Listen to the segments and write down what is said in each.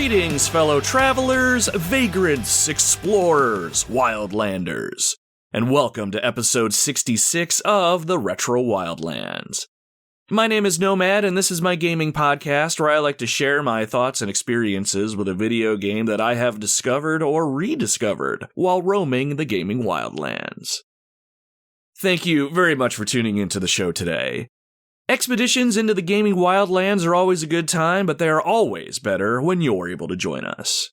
Greetings, fellow travelers, vagrants, explorers, wildlanders, and welcome to episode 66 of the Retro Wildlands. My name is Nomad, and this is my gaming podcast where I like to share my thoughts and experiences with a video game that I have discovered or rediscovered while roaming the gaming wildlands. Thank you very much for tuning into the show today. Expeditions into the gaming wildlands are always a good time, but they are always better when you're able to join us.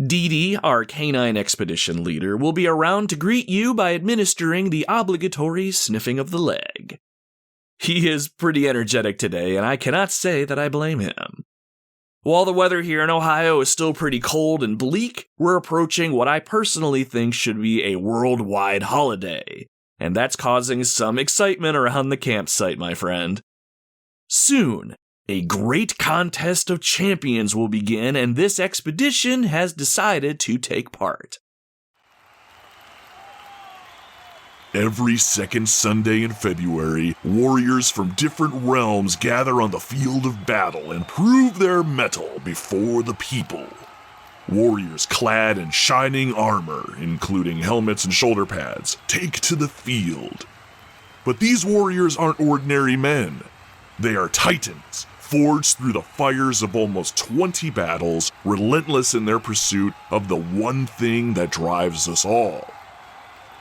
Dee Dee, our canine expedition leader, will be around to greet you by administering the obligatory sniffing of the leg. He is pretty energetic today, and I cannot say that I blame him. While the weather here in Ohio is still pretty cold and bleak, we're approaching what I personally think should be a worldwide holiday. And that's causing some excitement around the campsite, my friend. Soon, a great contest of champions will begin, and this expedition has decided to take part. Every second Sunday in February, warriors from different realms gather on the field of battle and prove their mettle before the people. Warriors clad in shining armor, including helmets and shoulder pads, take to the field. But these warriors aren't ordinary men. They are titans, forged through the fires of almost 20 battles, relentless in their pursuit of the one thing that drives us all.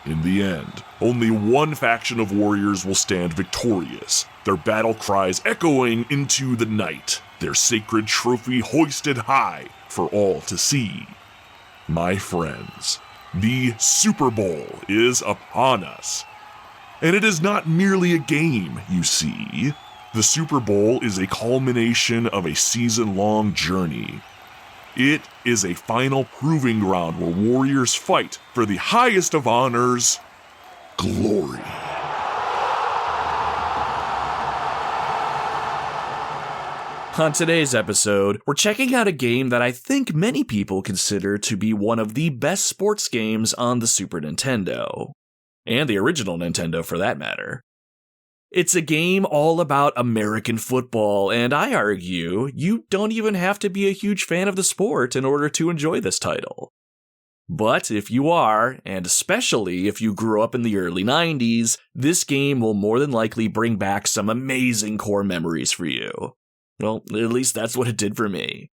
In the end, only one faction of warriors will stand victorious, their battle cries echoing into the night, their sacred trophy hoisted high for all to see. My friends, the Super Bowl is upon us. And it is not merely a game, you see. The Super Bowl is a culmination of a season-long journey. It is a final proving ground where warriors fight for the highest of honors, glory. On today's episode, we're checking out a game that I think many people consider to be one of the best sports games on the Super Nintendo. And the original Nintendo, for that matter. It's a game all about American football, and I argue you don't even have to be a huge fan of the sport in order to enjoy this title. But if you are, and especially if you grew up in the early 90s, this game will more than likely bring back some amazing core memories for you. Well, at least that's what it did for me.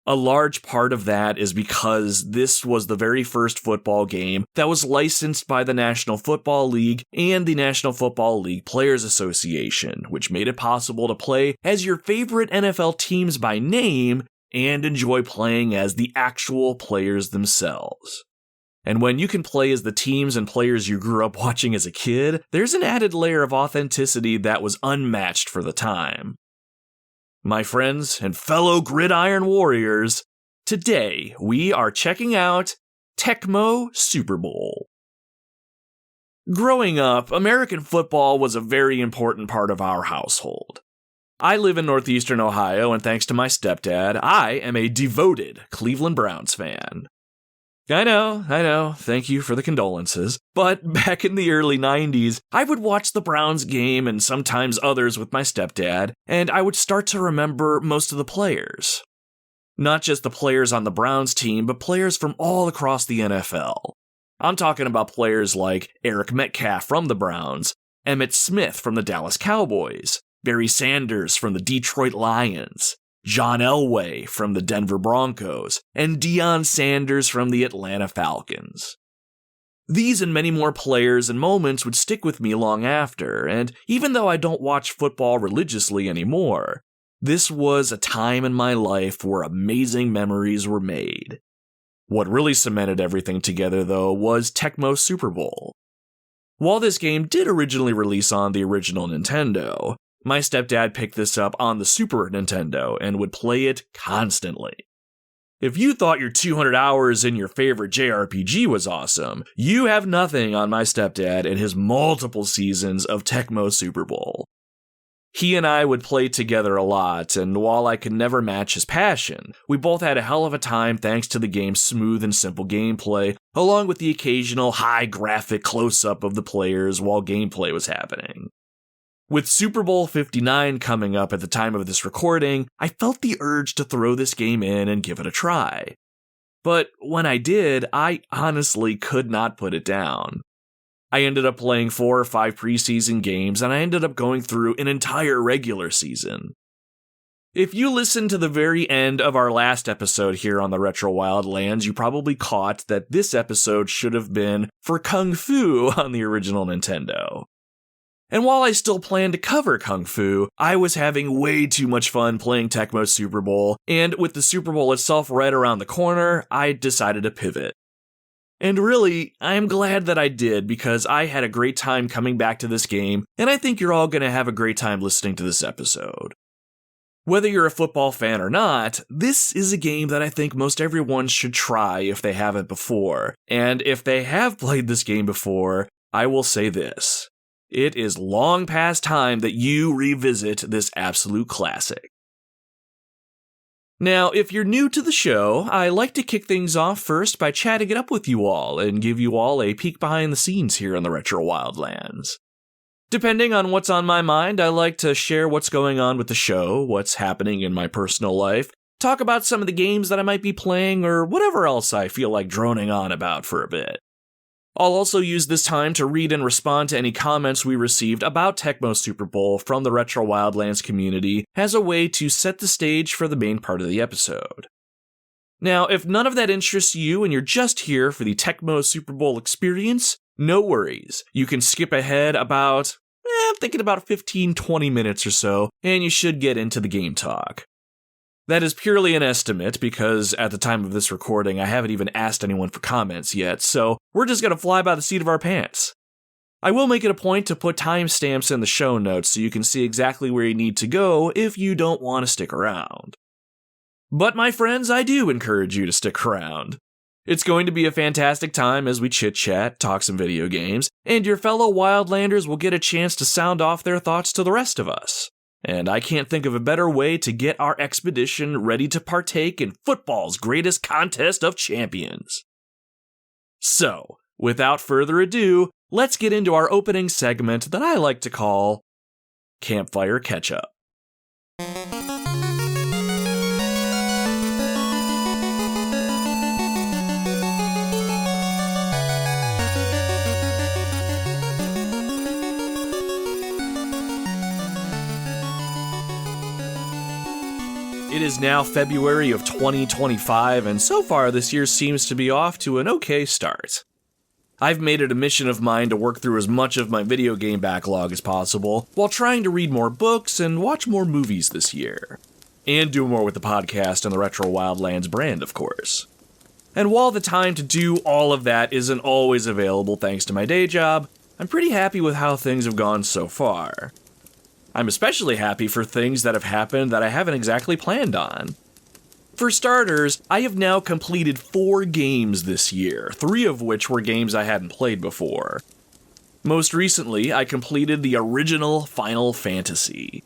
A large part of that is because this was the very first football game that was licensed by the National Football League and the National Football League Players Association, which made it possible to play as your favorite NFL teams by name and enjoy playing as the actual players themselves. And when you can play as the teams and players you grew up watching as a kid, there's an added layer of authenticity that was unmatched for the time. My friends and fellow gridiron warriors, today we are checking out Tecmo Super Bowl. Growing up, American football was a very important part of our household. I live in northeastern Ohio, and thanks to my stepdad, I am a devoted Cleveland Browns fan. I know, thank you for the condolences, but back in the early 90s, I would watch the Browns game and sometimes others with my stepdad, and I would start to remember most of the players. Not just the players on the Browns team, but players from all across the NFL. I'm talking about players like Eric Metcalf from the Browns, Emmitt Smith from the Dallas Cowboys, Barry Sanders from the Detroit Lions, John Elway from the Denver Broncos, and Deion Sanders from the Atlanta Falcons. These and many more players and moments would stick with me long after, and even though I don't watch football religiously anymore, this was a time in my life where amazing memories were made. What really cemented everything together, though, was Tecmo Super Bowl. While this game did originally release on the original Nintendo, my stepdad picked this up on the Super Nintendo and would play it constantly. If you thought your 200 hours in your favorite JRPG was awesome, you have nothing on my stepdad and his multiple seasons of Tecmo Super Bowl. He and I would play together a lot, and while I could never match his passion, we both had a hell of a time thanks to the game's smooth and simple gameplay, along with the occasional high graphic close-up of the players while gameplay was happening. With Super Bowl 59 coming up at the time of this recording, I felt the urge to throw this game in and give it a try. But when I did, I honestly could not put it down. I ended up playing 4 or 5 preseason games, and I ended up going through an entire regular season. If you listened to the very end of our last episode here on the Retro Wildlands, you probably caught that this episode should have been for Kung Fu on the original Nintendo. And while I still plan to cover Kung Fu, I was having way too much fun playing Tecmo Super Bowl, and with the Super Bowl itself right around the corner, I decided to pivot. And really, I'm glad that I did because I had a great time coming back to this game, and I think you're all going to have a great time listening to this episode. Whether you're a football fan or not, this is a game that I think most everyone should try if they haven't before. And if they have played this game before, I will say this. It is long past time that you revisit this absolute classic. Now, if you're new to the show, I like to kick things off first by chatting it up with you all and give you all a peek behind the scenes here on the Retro Wildlands. Depending on what's on my mind, I like to share what's going on with the show, what's happening in my personal life, talk about some of the games that I might be playing, or whatever else I feel like droning on about for a bit. I'll also use this time to read and respond to any comments we received about Tecmo Super Bowl from the Retro Wildlands community as a way to set the stage for the main part of the episode. Now, if none of that interests you and you're just here for the Tecmo Super Bowl experience, no worries. You can skip ahead about, I'm thinking about 15-20 minutes or so, and you should get into the game talk. That is purely an estimate because at the time of this recording, I haven't even asked anyone for comments yet, so we're just going to fly by the seat of our pants. I will make it a point to put timestamps in the show notes so you can see exactly where you need to go if you don't want to stick around. But my friends, I do encourage you to stick around. It's going to be a fantastic time as we chit-chat, talk some video games, and your fellow Wildlanders will get a chance to sound off their thoughts to the rest of us. And I can't think of a better way to get our expedition ready to partake in football's greatest contest of champions. So, without further ado, let's get into our opening segment that I like to call Campfire Catchup. It is now February of 2025, and so far this year seems to be off to an okay start. I've made it a mission of mine to work through as much of my video game backlog as possible, while trying to read more books and watch more movies this year. And do more with the podcast and the Retro Wildlands brand, of course. And while the time to do all of that isn't always available thanks to my day job, I'm pretty happy with how things have gone so far. I'm especially happy for things that have happened that I haven't exactly planned on. For starters, I have now completed 4 games this year, 3 of which were games I hadn't played before. Most recently, I completed the original Final Fantasy.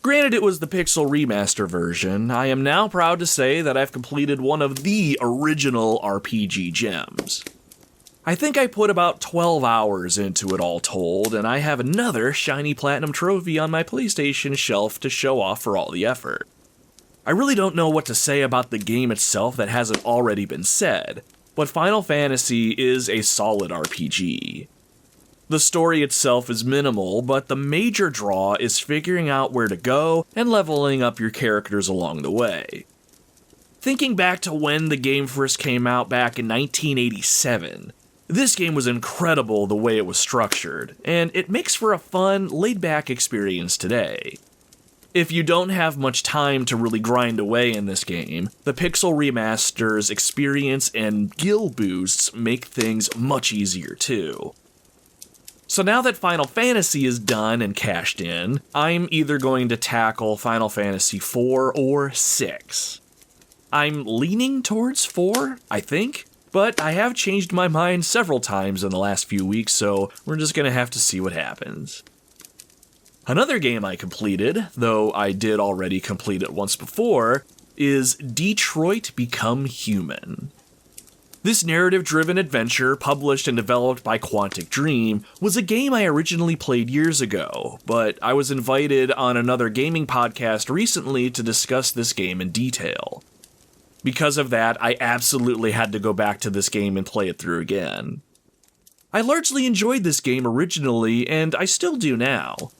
Granted it was the Pixel Remaster version, I am now proud to say that I've completed one of the original RPG gems. I think I put about 12 hours into it all told, and I have another shiny platinum trophy on my PlayStation shelf to show off for all the effort. I really don't know what to say about the game itself that hasn't already been said, but Final Fantasy is a solid RPG. The story itself is minimal, but the major draw is figuring out where to go and leveling up your characters along the way. Thinking back to when the game first came out back in 1987, this game was incredible the way it was structured, and it makes for a fun, laid-back experience today. If you don't have much time to really grind away in this game, the Pixel Remaster's experience and skill boosts make things much easier too. So now that Final Fantasy is done and cashed in, I'm either going to tackle Final Fantasy IV or VI. I'm leaning towards 4, I think. But I have changed my mind several times in the last few weeks, so we're just gonna have to see what happens. Another game I completed, though I did already complete it once before, is Detroit Become Human. This narrative-driven adventure, published and developed by Quantic Dream, was a game I originally played years ago, but I was invited on another gaming podcast recently to discuss this game in detail. Because of that, I absolutely had to go back to this game and play it through again. I largely enjoyed this game originally, and I still do now.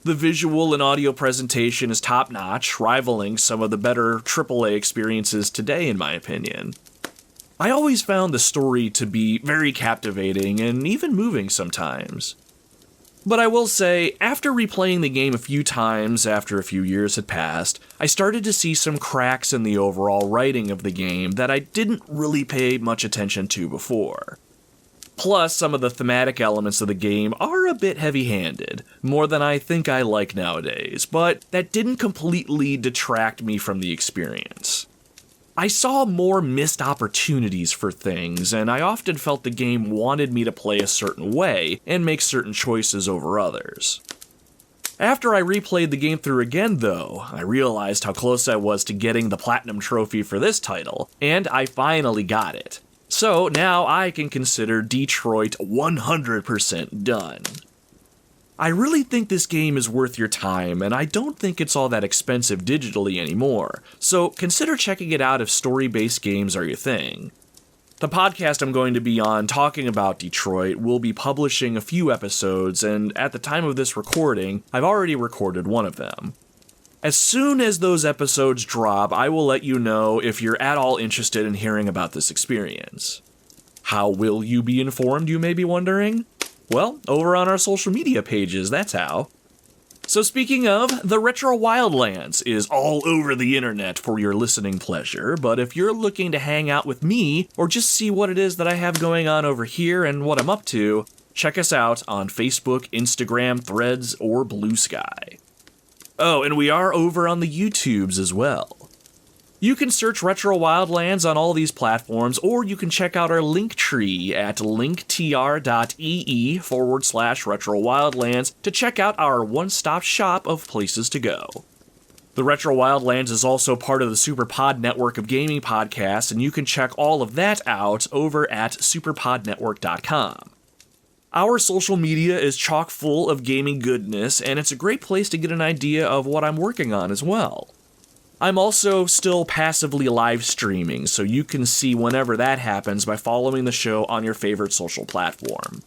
The visual and audio presentation is top-notch, rivaling some of the better AAA experiences today in my opinion. I always found the story to be very captivating and even moving sometimes. But I will say, after replaying the game a few times after a few years had passed, I started to see some cracks in the overall writing of the game that I didn't really pay much attention to before. Plus, some of the thematic elements of the game are a bit heavy-handed, more than I think I like nowadays, but that didn't completely detract me from the experience. I saw more missed opportunities for things, and I often felt the game wanted me to play a certain way and make certain choices over others. After I replayed the game through again, though, I realized how close I was to getting the Platinum Trophy for this title, and I finally got it. So now I can consider Detroit 100% done. I really think this game is worth your time, and I don't think it's all that expensive digitally anymore, so consider checking it out if story-based games are your thing. The podcast I'm going to be on talking about Detroit will be publishing a few episodes, and at the time of this recording, I've already recorded one of them. As soon as those episodes drop, I will let you know if you're at all interested in hearing about this experience. How will you be informed, you may be wondering? Well, over on our social media pages, that's how. So speaking of, the Retro Wildlands is all over the internet for your listening pleasure, but if you're looking to hang out with me, or just see what it is that I have going on over here and what I'm up to, check us out on Facebook, Instagram, Threads, or Blue Sky. Oh, and we are over on the YouTubes as well. You can search Retro Wildlands on all these platforms, or you can check out our link tree at linktr.ee/Retro Wildlands to check out our one-stop shop of places to go. The Retro Wildlands is also part of the SuperPod network of gaming podcasts, and you can check all of that out over at superpodnetwork.com. Our social media is chock full of gaming goodness, and it's a great place to get an idea of what I'm working on as well. I'm also still passively live streaming, so you can see whenever that happens by following the show on your favorite social platform.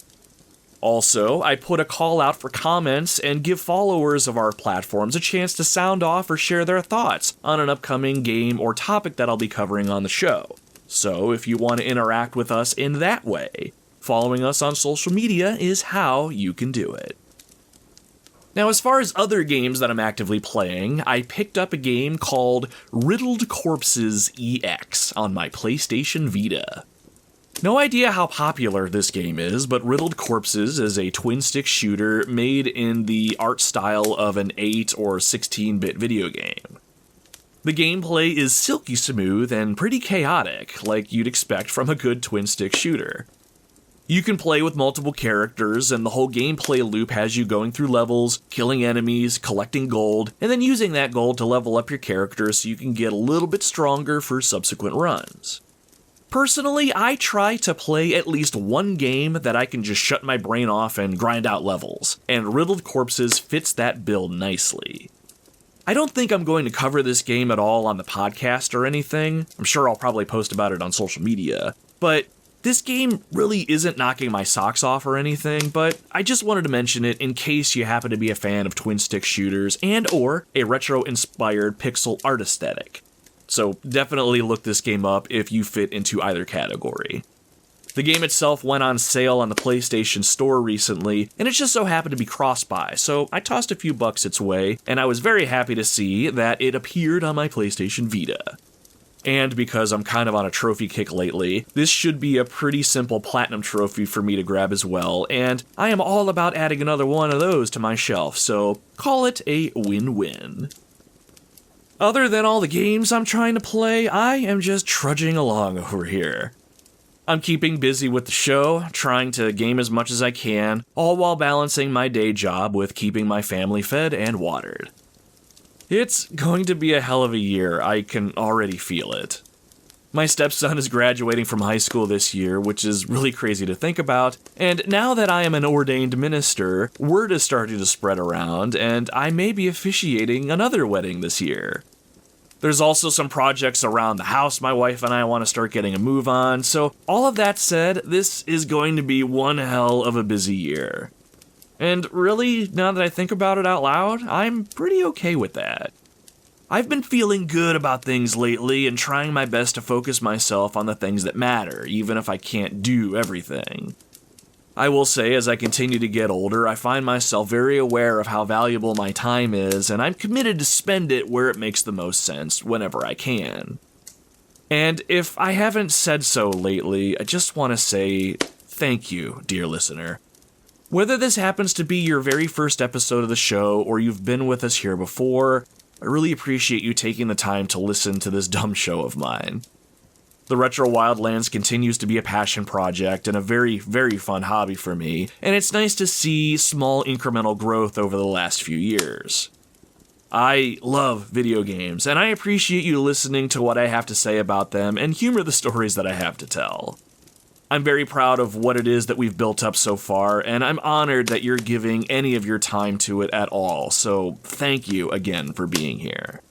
Also, I put a call out for comments and give followers of our platforms a chance to sound off or share their thoughts on an upcoming game or topic that I'll be covering on the show. So if you want to interact with us in that way, following us on social media is how you can do it. Now, as far as other games that I'm actively playing, I picked up a game called Riddled Corpses EX on my PlayStation Vita. No idea how popular this game is, but Riddled Corpses is a twin-stick shooter made in the art style of an 8 or 16-bit video game. The gameplay is silky smooth and pretty chaotic, like you'd expect from a good twin-stick shooter. You can play with multiple characters, and the whole gameplay loop has you going through levels, killing enemies, collecting gold, and then using that gold to level up your character so you can get a little bit stronger for subsequent runs. Personally, I try to play at least one game that I can just shut my brain off and grind out levels, and Riddled Corpses fits that bill nicely. I don't think I'm going to cover this game at all on the podcast or anything. I'm sure I'll probably post about it on social media, but this game really isn't knocking my socks off or anything, but I just wanted to mention it in case you happen to be a fan of twin-stick shooters and or a retro-inspired pixel art aesthetic. So definitely look this game up if you fit into either category. The game itself went on sale on the PlayStation Store recently, and it just so happened to be cross-buy, so I tossed a few bucks its way, and I was very happy to see that it appeared on my PlayStation Vita. And because I'm kind of on a trophy kick lately, this should be a pretty simple platinum trophy for me to grab as well, and I am all about adding another one of those to my shelf, so call it a win-win. Other than all the games I'm trying to play, I am just trudging along over here. I'm keeping busy with the show, trying to game as much as I can, all while balancing my day job with keeping my family fed and watered. It's going to be a hell of a year, I can already feel it. My stepson is graduating from high school this year, which is really crazy to think about, and now that I am an ordained minister, word is starting to spread around, and I may be officiating another wedding this year. There's also some projects around the house my wife and I want to start getting a move on, so all of that said, this is going to be one hell of a busy year. And really, now that I think about it out loud, I'm pretty okay with that. I've been feeling good about things lately and trying my best to focus myself on the things that matter, even if I can't do everything. I will say, as I continue to get older, I find myself very aware of how valuable my time is, and I'm committed to spend it where it makes the most sense, whenever I can. And if I haven't said so lately, I just want to say thank you, dear listener. Whether this happens to be your very first episode of the show, or you've been with us here before, I really appreciate you taking the time to listen to this dumb show of mine. The Retro Wildlands continues to be a passion project and a very, very fun hobby for me, and it's nice to see small incremental growth over the last few years. I love video games, and I appreciate you listening to what I have to say about them and humor the stories that I have to tell. I'm very proud of what it is that we've built up so far, and I'm honored that you're giving any of your time to it at all, so thank you again for being here.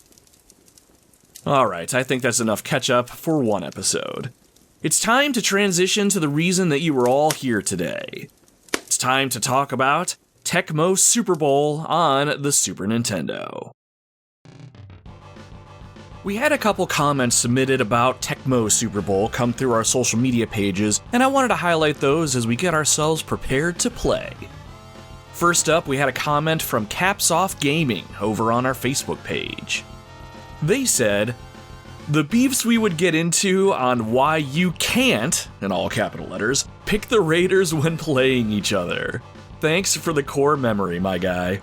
Alright, I think that's enough catch-up for one episode. It's time to transition to the reason that you were all here today. It's time to talk about Tecmo Super Bowl on the Super Nintendo. We had a couple comments submitted about Tecmo Super Bowl come through our social media pages, and I wanted to highlight those as we get ourselves prepared to play. First up, we had a comment from Caps Off Gaming over on our Facebook page. They said, "The beefs we would get into on why you can't, in all capital letters, pick the Raiders when playing each other. Thanks for the core memory, my guy."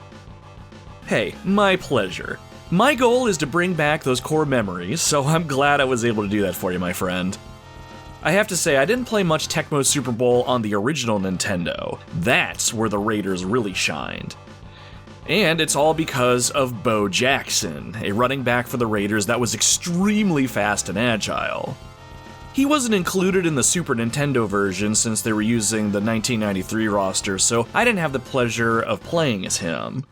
Hey, my pleasure. My goal is to bring back those core memories, so I'm glad I was able to do that for you, my friend. I have to say, I didn't play much Tecmo Super Bowl on the original Nintendo. That's where the Raiders really shined. And it's all because of Bo Jackson, a running back for the Raiders that was extremely fast and agile. He wasn't included in the Super Nintendo version since they were using the 1993 roster, so I didn't have the pleasure of playing as him.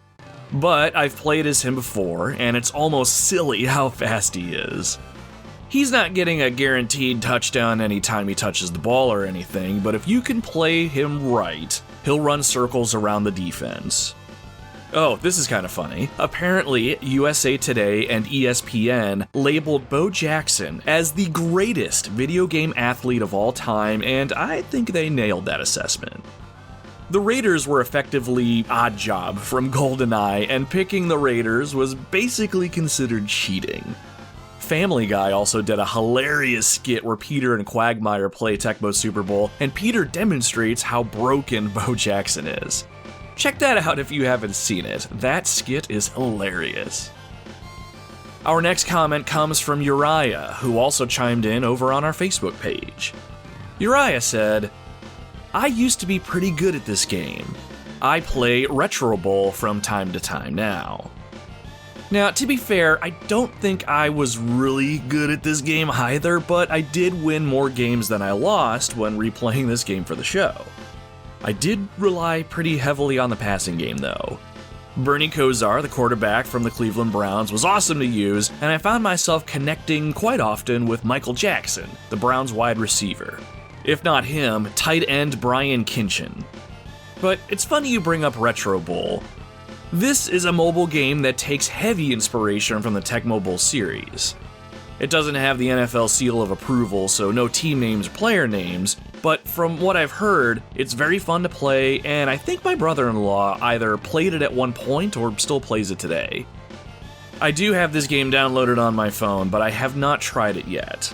But I've played as him before, and it's almost silly how fast he is. He's not getting a guaranteed touchdown anytime he touches the ball or anything, but if you can play him right, he'll run circles around the defense. Oh, this is kind of funny. Apparently, USA Today and ESPN labeled Bo Jackson as the greatest video game athlete of all time, and I think they nailed that assessment. The Raiders were effectively Odd Job from GoldenEye, and picking the Raiders was basically considered cheating. Family Guy also did a hilarious skit where Peter and Quagmire play Tecmo Super Bowl, and Peter demonstrates how broken Bo Jackson is. Check that out if you haven't seen it. That skit is hilarious. Our next comment comes from Uriah, who also chimed in over on our Facebook page. Uriah said, "I used to be pretty good at this game. I play Retro Bowl from time to time now." Now, to be fair, I don't think I was really good at this game either, but I did win more games than I lost when replaying this game for the show. I did rely pretty heavily on the passing game, though. Bernie Kosar, the quarterback from the Cleveland Browns, was awesome to use, and I found myself connecting quite often with Michael Jackson, the Browns wide receiver. If not him, tight end Brian Kinchin. But it's funny you bring up Retro Bowl. This is a mobile game that takes heavy inspiration from the Tecmo Bowl series. It doesn't have the NFL seal of approval, so no team names or player names, but from what I've heard, it's very fun to play, and I think my brother-in-law either played it at one point or still plays it today. I do have this game downloaded on my phone, but I have not tried it yet.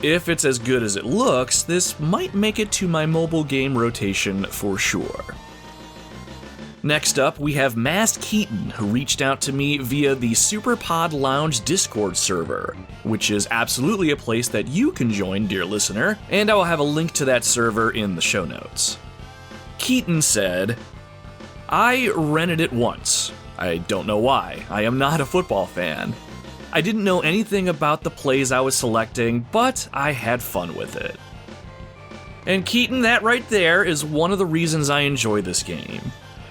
If it's as good as it looks, this might make it to my mobile game rotation for sure. Next up, we have Masked Keaton, who reached out to me via the SuperPod Lounge Discord server, which is absolutely a place that you can join, dear listener, and I will have a link to that server in the show notes. Keaton said, "I rented it once. I don't know why. I am not a football fan. I didn't know anything about the plays I was selecting, but I had fun with it. And Keaton, that right there is one of the reasons I enjoy this game.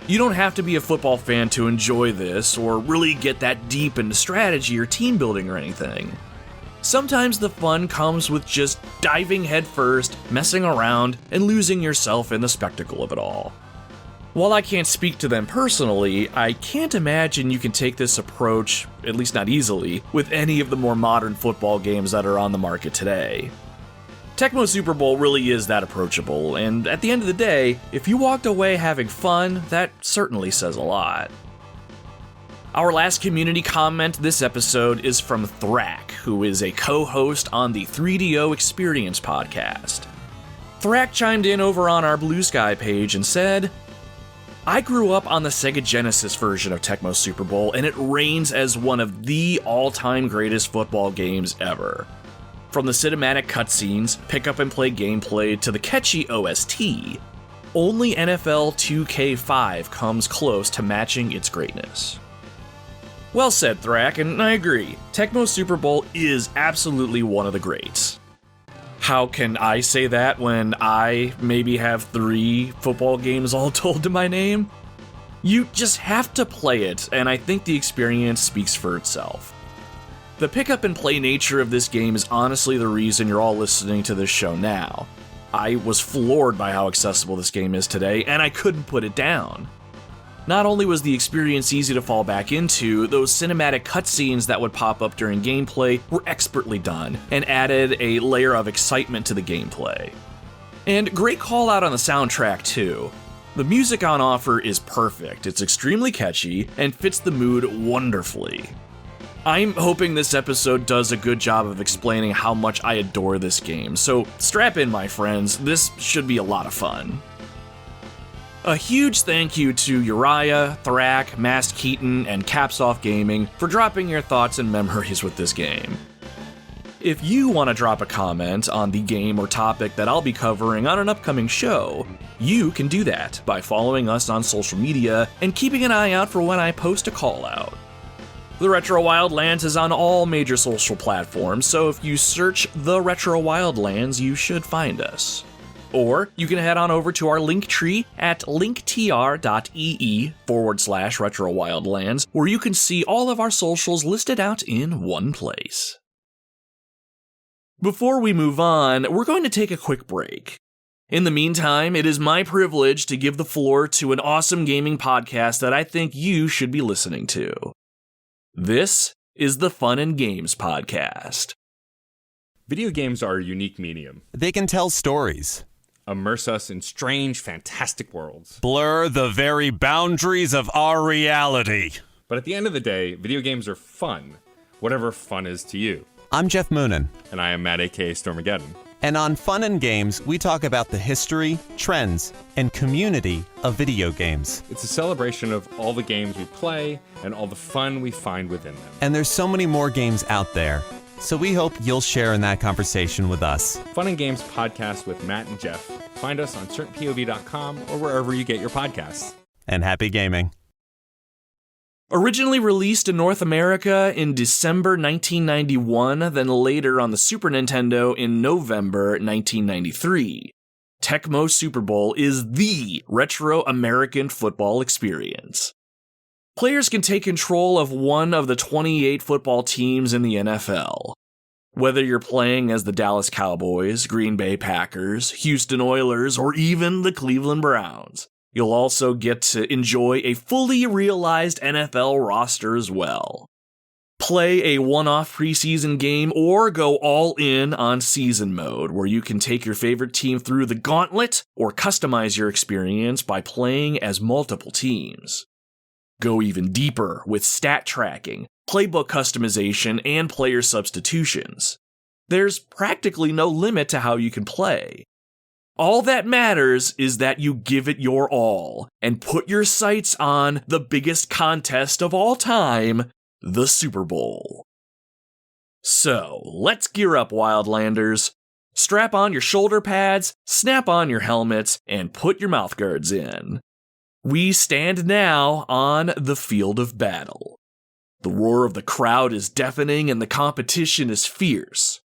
You don't have to be a football fan to enjoy this or really get that deep into strategy or team building or anything. Sometimes the fun comes with just diving headfirst, messing around, and losing yourself in the spectacle of it all. While I can't speak to them personally, I can't imagine you can take this approach, at least not easily, with any of the more modern football games that are on the market today. Tecmo Super Bowl really is that approachable, and at the end of the day, if you walked away having fun, that certainly says a lot. Our last community comment this episode is from Thrak, who is a co-host on the 3DO Experience podcast. Thrak chimed in over on our Blue Sky page and said, I grew up on the Sega Genesis version of Tecmo Super Bowl, and it reigns as one of the all-time greatest football games ever. From the cinematic cutscenes, pick-up-and-play gameplay, to the catchy OST, only NFL 2K5 comes close to matching its greatness. Well said, Thrak, and I agree. Tecmo Super Bowl is absolutely one of the greats. How can I say that when I maybe have 3 football games all told to my name? You just have to play it, and I think the experience speaks for itself. The pick-up-and-play nature of this game is honestly the reason you're all listening to this show now. I was floored by how accessible this game is today, and I couldn't put it down. Not only was the experience easy to fall back into, those cinematic cutscenes that would pop up during gameplay were expertly done, and added a layer of excitement to the gameplay. And great call out on the soundtrack too. The music on offer is perfect, it's extremely catchy, and fits the mood wonderfully. I'm hoping this episode does a good job of explaining how much I adore this game, so strap in my friends, this should be a lot of fun. A huge thank you to Uriah, Thrak, Mast Keaton, and Caps Off Gaming for dropping your thoughts and memories with this game. If you want to drop a comment on the game or topic that I'll be covering on an upcoming show, you can do that by following us on social media and keeping an eye out for when I post a call out. The Retro Wildlands is on all major social platforms, so if you search The Retro Wildlands, you should find us. Or you can head on over to our link tree at linktr.ee/retrowildlands, where you can see all of our socials listed out in one place. Before we move on, we're going to take a quick break. In the meantime, it is my privilege to give the floor to an awesome gaming podcast that I think you should be listening to. This is the Fun and Games Podcast. Video games are a unique medium. They can tell stories, Immerse us in strange, fantastic worlds. blur the very boundaries of our reality. But at the end of the day, video games are fun, whatever fun is to you. I'm Jeff Moonen, And I am Matt, aka Stormageddon. and on Fun and Games, we talk about the history, trends, and community of video games. It's a celebration of all the games we play and all the fun we find within them. And there's so many more games out there, so we hope you'll share in that conversation with us. Fun and Games podcast with Matt and Jeff. Find us on certainpov.com or wherever you get your podcasts. And happy gaming. Originally released in North America in December 1991, then later on the Super Nintendo in November 1993, Tecmo Super Bowl is the retro American football experience. Players can take control of one of the 28 football teams in the NFL. Whether you're playing as the Dallas Cowboys, Green Bay Packers, Houston Oilers, or even the Cleveland Browns, you'll also get to enjoy a fully realized NFL roster as well. Play a one-off preseason game or go all in on season mode, where you can take your favorite team through the gauntlet or customize your experience by playing as multiple teams. Go even deeper with stat tracking, playbook customization, and player substitutions. There's practically no limit to how you can play. All that matters is that you give it your all and put your sights on the biggest contest of all time, the Super Bowl. So, let's gear up, Wildlanders. Strap on your shoulder pads, snap on your helmets, and put your mouth guards in. We stand now on the field of battle. The roar of the crowd is deafening and the competition is fierce.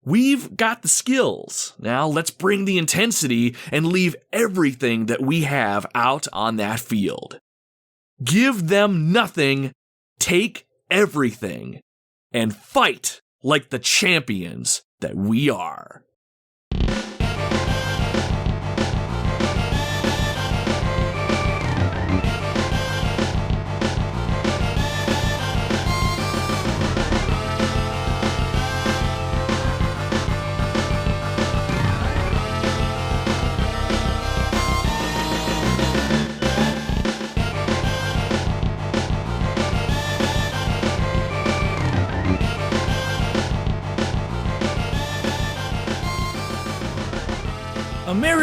We've got the skills. Now let's bring the intensity and leave everything that we have out on that field. Give them nothing, take everything, and fight like the champions that we are.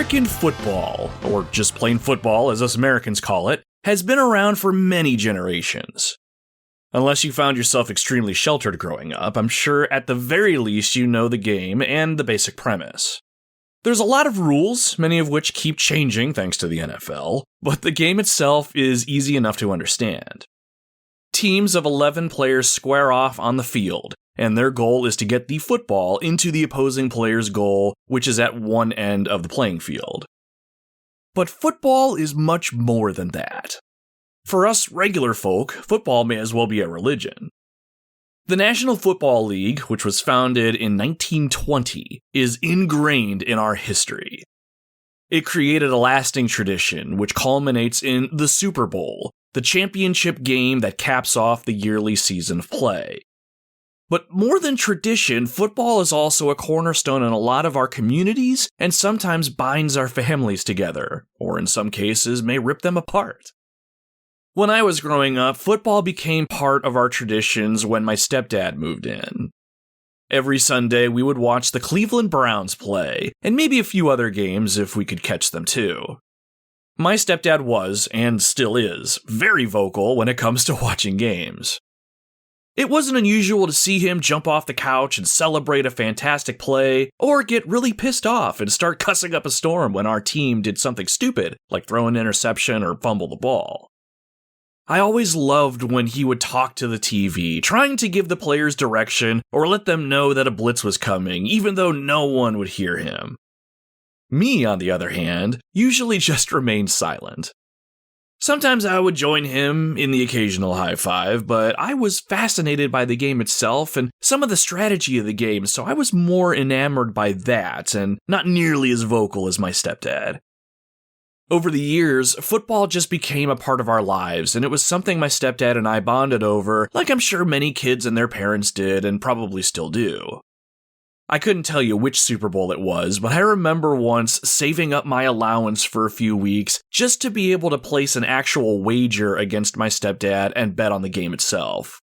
American football, or just plain football as us Americans call it, has been around for many generations. Unless you found yourself extremely sheltered growing up, I'm sure at the very least you know the game and the basic premise. There's a lot of rules, many of which keep changing thanks to the NFL, but the game itself is easy enough to understand. Teams of 11 players square off on the field, and their goal is to get the football into the opposing player's goal, which is at one end of the playing field. But football is much more than that. For us regular folk, football may as well be a religion. The National Football League, which was founded in 1920, is ingrained in our history. It created a lasting tradition, which culminates in the Super Bowl, the championship game that caps off the yearly season of play. But more than tradition, football is also a cornerstone in a lot of our communities and sometimes binds our families together, or in some cases may rip them apart. When I was growing up, football became part of our traditions when my stepdad moved in. Every Sunday, we would watch the Cleveland Browns play, and maybe a few other games if we could catch them too. My stepdad was, and still is, very vocal when it comes to watching games. It wasn't unusual to see him jump off the couch and celebrate a fantastic play, or get really pissed off and start cussing up a storm when our team did something stupid, like throw an interception or fumble the ball. I always loved when he would talk to the TV, trying to give the players direction or let them know that a blitz was coming, even though no one would hear him. Me, on the other hand, usually just remained silent. Sometimes I would join him in the occasional high five, but I was fascinated by the game itself and some of the strategy of the game, so I was more enamored by that and not nearly as vocal as my stepdad. Over the years, football just became a part of our lives, and it was something my stepdad and I bonded over, like I'm sure many kids and their parents did and probably still do. I couldn't tell you which Super Bowl it was, but I remember once saving up my allowance for a few weeks just to be able to place an actual wager against my stepdad and bet on the game itself.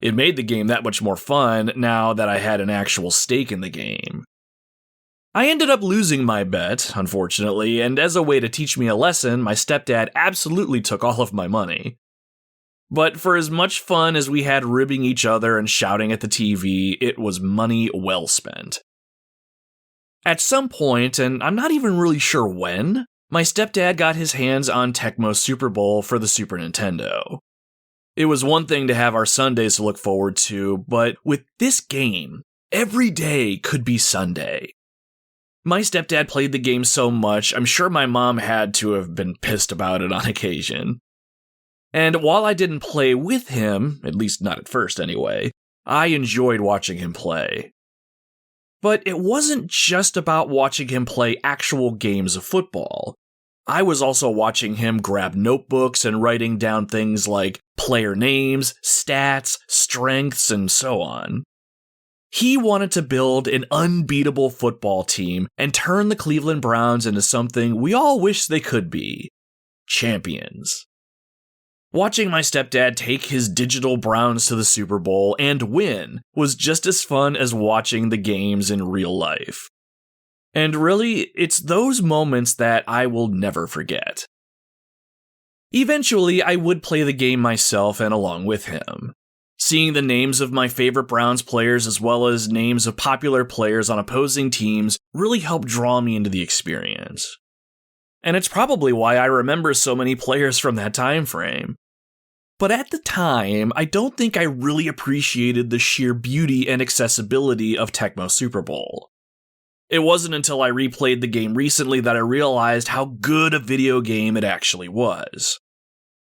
It made the game that much more fun now that I had an actual stake in the game. I ended up losing my bet, unfortunately, and as a way to teach me a lesson, my stepdad absolutely took all of my money. But for as much fun as we had ribbing each other and shouting at the TV, it was money well spent. At some point, and I'm not even really sure when, my stepdad got his hands on Tecmo Super Bowl for the Super Nintendo. It was one thing to have our Sundays to look forward to, but with this game, every day could be Sunday. My stepdad played the game so much, I'm sure my mom had to have been pissed about it on occasion. And while I didn't play with him, at least not at first anyway, I enjoyed watching him play. But it wasn't just about watching him play actual games of football. I was also watching him grab notebooks and writing down things like player names, stats, strengths, and so on. He wanted to build an unbeatable football team and turn the Cleveland Browns into something we all wish they could be: champions. Watching my stepdad take his digital Browns to the Super Bowl and win was just as fun as watching the games in real life. And really, it's those moments that I will never forget. Eventually, I would play the game myself and along with him. Seeing the names of my favorite Browns players as well as names of popular players on opposing teams really helped draw me into the experience. And it's probably why I remember so many players from that time frame. but at the time, I don't think I really appreciated the sheer beauty and accessibility of Tecmo Super Bowl. It wasn't until I replayed the game recently that I realized how good a video game it actually was.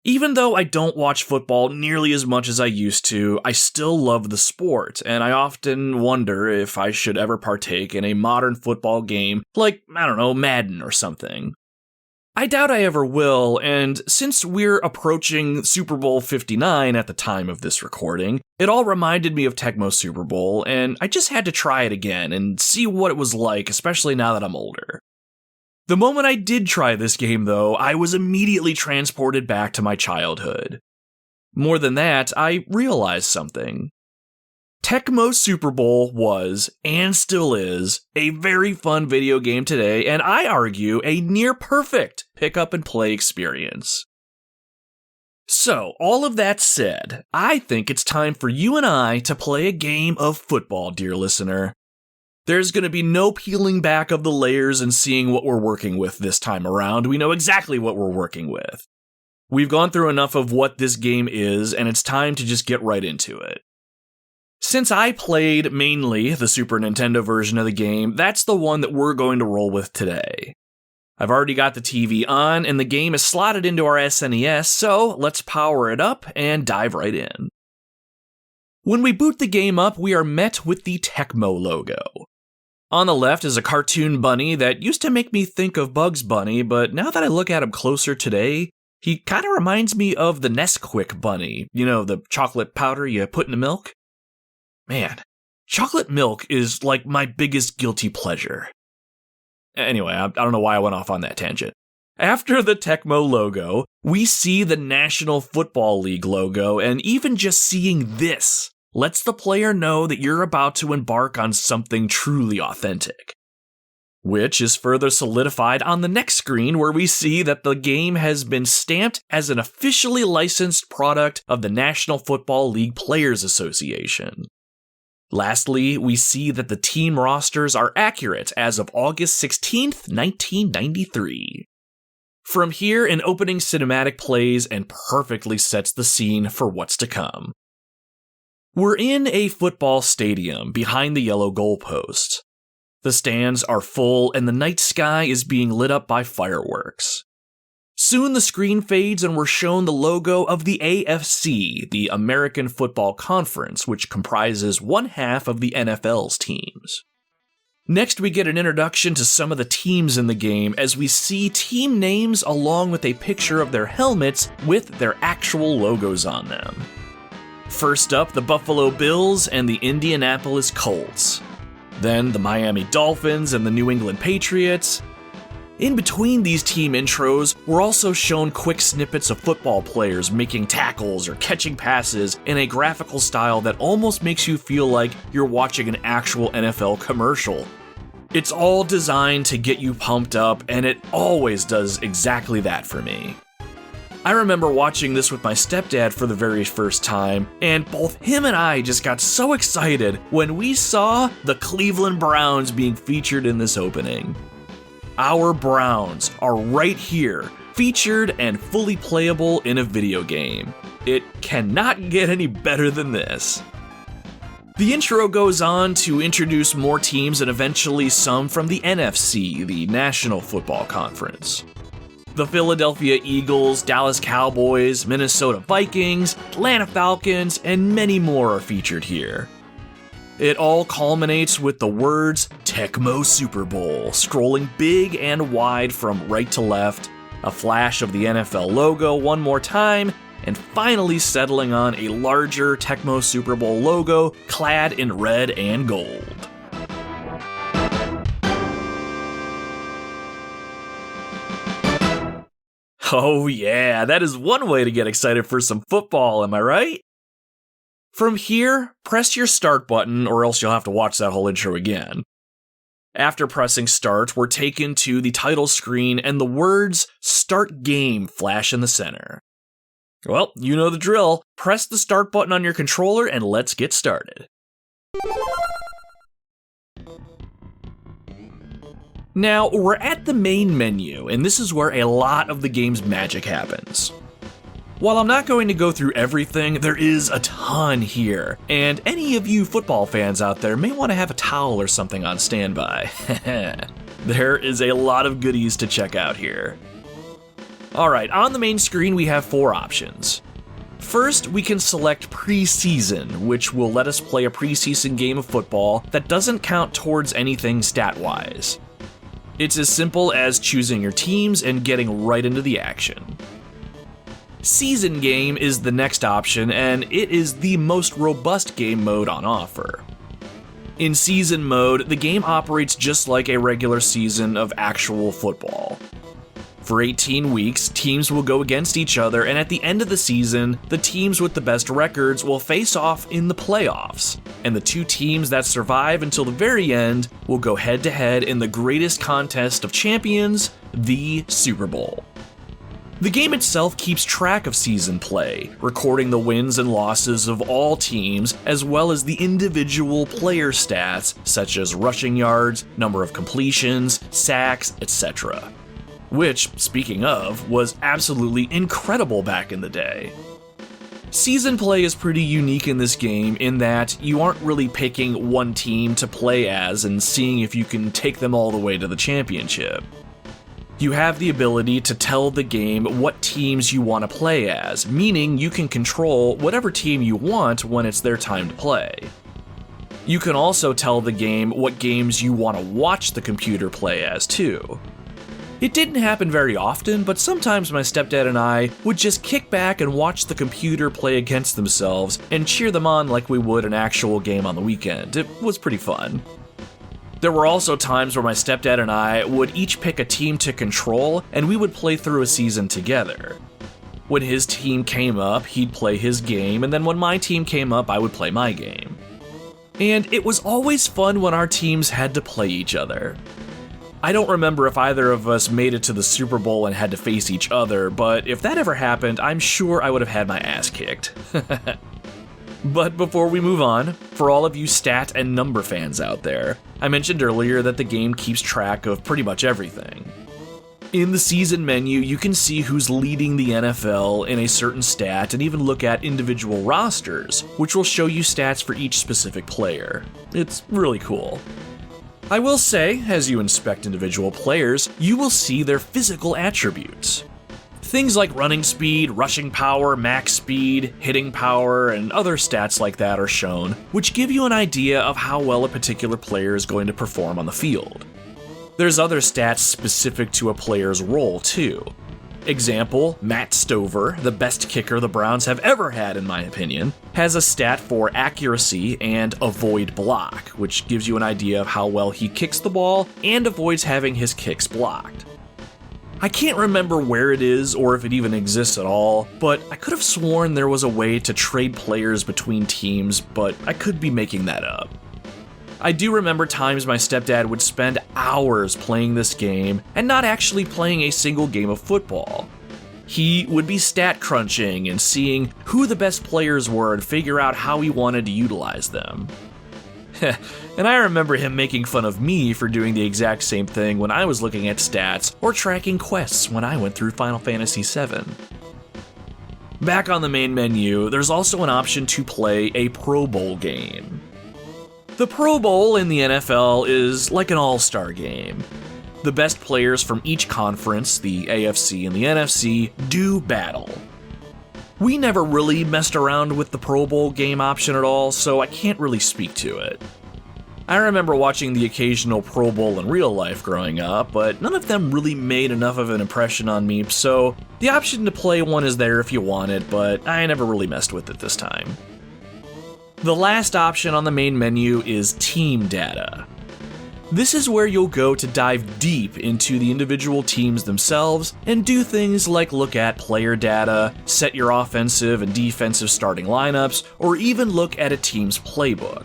Even though I don't watch football nearly as much as I used to, I still love the sport, and I often wonder if I should ever partake in a modern football game like, Madden or something. I doubt I ever will, and since we're approaching Super Bowl 59 at the time of this recording, it all reminded me of Tecmo Super Bowl, and I just had to try it again and see what it was like, especially now that I'm older. The moment I did try this game, though, I was immediately transported back to my childhood. More than that, I realized something. Tecmo Super Bowl was, and still is, a very fun video game today, and I argue a near-perfect pick-up-and-play experience. So, all of that said, I think it's time for you and I to play a game of football, dear listener. There's going to be no peeling back of the layers and seeing what we're working with this time around. We know exactly what we're working with. We've gone through enough of what this game is, and it's time to just get right into it. Since I played mainly the Super Nintendo version of the game, that's the one that we're going to roll with today. I've already got the TV on, and the game is slotted into our SNES, so let's power it up and dive right in. When we boot the game up, we are met with the Tecmo logo. On the left is a cartoon bunny that used to make me think of Bugs Bunny, but now that I look at him closer today, he kind of reminds me of the Nesquik bunny, the chocolate powder you put in the milk. Man, chocolate milk is like my biggest guilty pleasure. Anyway, I don't know why I went off on that tangent. After the Tecmo logo, we see the National Football League logo, and even just seeing this lets the player know that you're about to embark on something truly authentic. Which is further solidified on the next screen, where we see that the game has been stamped as an officially licensed product of the National Football League Players Association. Lastly, we see that the team rosters are accurate as of August 16th, 1993. From here, an opening cinematic plays and perfectly sets the scene for what's to come. We're in a football stadium behind the yellow goalpost. The stands are full and the night sky is being lit up by fireworks. Soon the screen fades and we're shown the logo of the AFC, the American Football Conference, which comprises one half of the NFL's teams. Next, we get an introduction to some of the teams in the game as we see team names along with a picture of their helmets with their actual logos on them. First up, the Buffalo Bills and the Indianapolis Colts. Then the Miami Dolphins and the New England Patriots. In between these team intros, we're also shown quick snippets of football players making tackles or catching passes in a graphical style that almost makes you feel like you're watching an actual NFL commercial. It's all designed to get you pumped up, and it always does exactly that for me. I remember watching this with my stepdad for the very first time, and both him and I just got so excited when we saw the Cleveland Browns being featured in this opening. Our Browns are right here, featured and fully playable in a video game. It cannot get any better than this. The intro goes on to introduce more teams and eventually some from the NFC, the National Football Conference. The Philadelphia Eagles, Dallas Cowboys, Minnesota Vikings, Atlanta Falcons, and many more are featured here. It all culminates with the words Tecmo Super Bowl scrolling big and wide from right to left, a flash of the NFL logo one more time, and finally settling on a larger Tecmo Super Bowl logo clad in red and gold. Oh yeah, that is one way to get excited for some football, am I right? From here, press your start button or else you'll have to watch that whole intro again. After pressing start, we're taken to the title screen and the words Start Game flash in the center. Well, you know the drill. Press the start button on your controller and let's get started. Now, we're at the main menu, and this is where a lot of the game's magic happens. While I'm not going to go through everything, there is a ton here, and any of you football fans out there may want to have a towel or something on standby. There is a lot of goodies to check out here. Alright, on the main screen we have 4 options. First, we can select preseason, which will let us play a preseason game of football that doesn't count towards anything stat-wise. It's as simple as choosing your teams and getting right into the action. Season game is the next option, and it is the most robust game mode on offer. In season mode, the game operates just like a regular season of actual football. For 18 weeks, teams will go against each other, and at the end of the season, the teams with the best records will face off in the playoffs, and the 2 teams that survive until the very end will go head-to-head in the greatest contest of champions, the Super Bowl. The game itself keeps track of season play, recording the wins and losses of all teams, as well as the individual player stats, such as rushing yards, number of completions, sacks, etc. Which, speaking of, was absolutely incredible back in the day. Season play is pretty unique in this game in that you aren't really picking one team to play as and seeing if you can take them all the way to the championship. You have the ability to tell the game what teams you want to play as, meaning you can control whatever team you want when it's their time to play. You can also tell the game what games you want to watch the computer play as too. It didn't happen very often, but sometimes my stepdad and I would just kick back and watch the computer play against themselves and cheer them on like we would an actual game on the weekend. It was pretty fun. There were also times where my stepdad and I would each pick a team to control, and we would play through a season together. When his team came up, he'd play his game, and then when my team came up, I would play my game. And it was always fun when our teams had to play each other. I don't remember if either of us made it to the Super Bowl and had to face each other, but if that ever happened, I'm sure I would have had my ass kicked. But before we move on, for all of you stat and number fans out there, I mentioned earlier that the game keeps track of pretty much everything. In the season menu, you can see who's leading the NFL in a certain stat and even look at individual rosters, which will show you stats for each specific player. It's really cool. I will say, as you inspect individual players, you will see their physical attributes. Things like running speed, rushing power, max speed, hitting power, and other stats like that are shown, which give you an idea of how well a particular player is going to perform on the field. There's other stats specific to a player's role, too. Example, Matt Stover, the best kicker the Browns have ever had in my opinion, has a stat for accuracy and avoid block, which gives you an idea of how well he kicks the ball and avoids having his kicks blocked. I can't remember where it is or if it even exists at all, but I could have sworn there was a way to trade players between teams, but I could be making that up. I do remember times my stepdad would spend hours playing this game and not actually playing a single game of football. He would be stat crunching and seeing who the best players were and figure out how he wanted to utilize them. And I remember him making fun of me for doing the exact same thing when I was looking at stats or tracking quests when I went through Final Fantasy VII. Back on the main menu, there's also an option to play a Pro Bowl game. The Pro Bowl in the NFL is like an all-star game. The best players from each conference, the AFC and the NFC, do battle. We never really messed around with the Pro Bowl game option at all, so I can't really speak to it. I remember watching the occasional Pro Bowl in real life growing up, but none of them really made enough of an impression on me, so the option to play one is there if you want it, but I never really messed with it this time. The last option on the main menu is Team Data. This is where you'll go to dive deep into the individual teams themselves and do things like look at player data, set your offensive and defensive starting lineups, or even look at a team's playbook.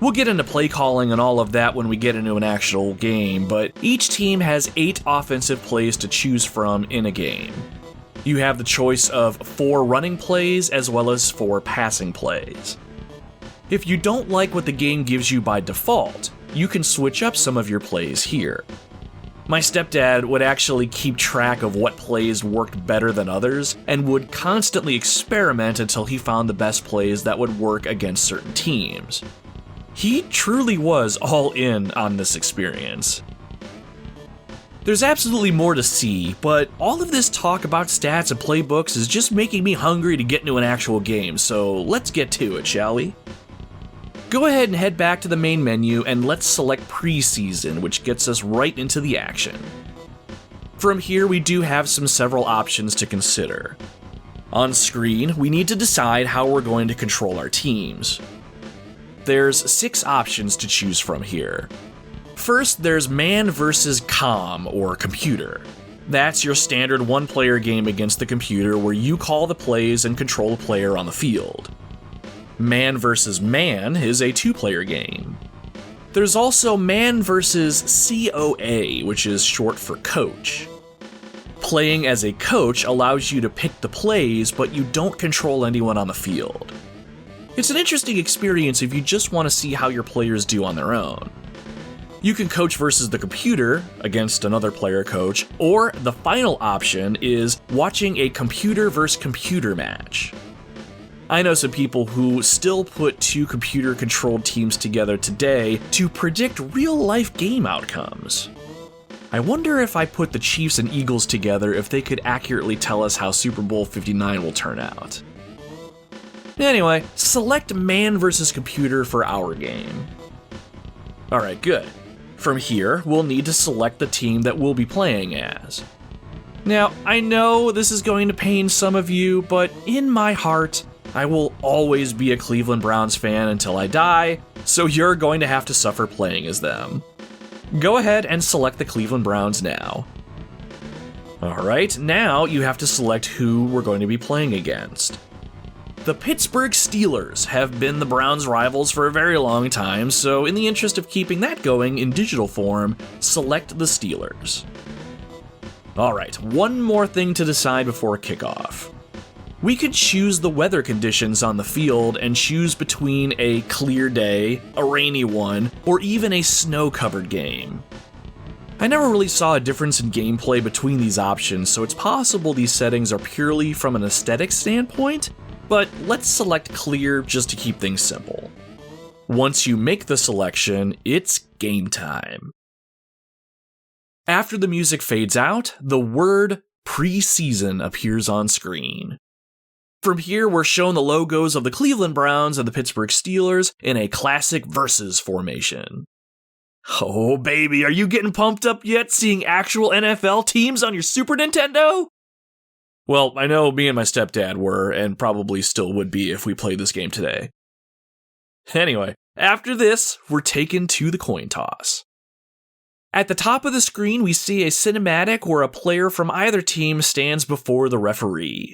We'll get into play calling and all of that when we get into an actual game, but each team has 8 offensive plays to choose from in a game. You have the choice of 4 running plays as well as 4 passing plays. If you don't like what the game gives you by default, you can switch up some of your plays here. My stepdad would actually keep track of what plays worked better than others, and would constantly experiment until he found the best plays that would work against certain teams. He truly was all in on this experience. There's absolutely more to see, but all of this talk about stats and playbooks is just making me hungry to get into an actual game, so let's get to it, shall we? Go ahead and head back to the main menu and let's select Preseason, which gets us right into the action. From here, we do have several options to consider. On screen, we need to decide how we're going to control our teams. There's 6 options to choose from here. First, there's Man vs. Com, or computer. That's your standard one-player game against the computer where you call the plays and control a player on the field. Man vs. Man is a 2-player game. There's also Man vs. COA, which is short for coach. Playing as a coach allows you to pick the plays, but you don't control anyone on the field. It's an interesting experience if you just want to see how your players do on their own. You can coach versus the computer against another player coach, or the final option is watching a computer versus computer match. I know some people who still put 2 computer-controlled teams together today to predict real-life game outcomes. I wonder if I put the Chiefs and Eagles together if they could accurately tell us how Super Bowl 59 will turn out. Anyway, select Man vs. Computer for our game. Alright, good. From here, we'll need to select the team that we'll be playing as. Now, I know this is going to pain some of you, but in my heart, I will always be a Cleveland Browns fan until I die, so you're going to have to suffer playing as them. Go ahead and select the Cleveland Browns now. Alright, now you have to select who we're going to be playing against. The Pittsburgh Steelers have been the Browns' rivals for a very long time, so in the interest of keeping that going in digital form, select the Steelers. Alright, one more thing to decide before kickoff. We could choose the weather conditions on the field and choose between a clear day, a rainy one, or even a snow-covered game. I never really saw a difference in gameplay between these options, so it's possible these settings are purely from an aesthetic standpoint, but let's select clear just to keep things simple. Once you make the selection, it's game time. After the music fades out, the word Preseason appears on screen. From here, we're shown the logos of the Cleveland Browns and the Pittsburgh Steelers in a classic versus formation. Oh baby, are you getting pumped up yet seeing actual NFL teams on your Super Nintendo? Well, I know me and my stepdad were, and probably still would be if we played this game today. Anyway, after this, we're taken to the coin toss. At the top of the screen, we see a cinematic where a player from either team stands before the referee.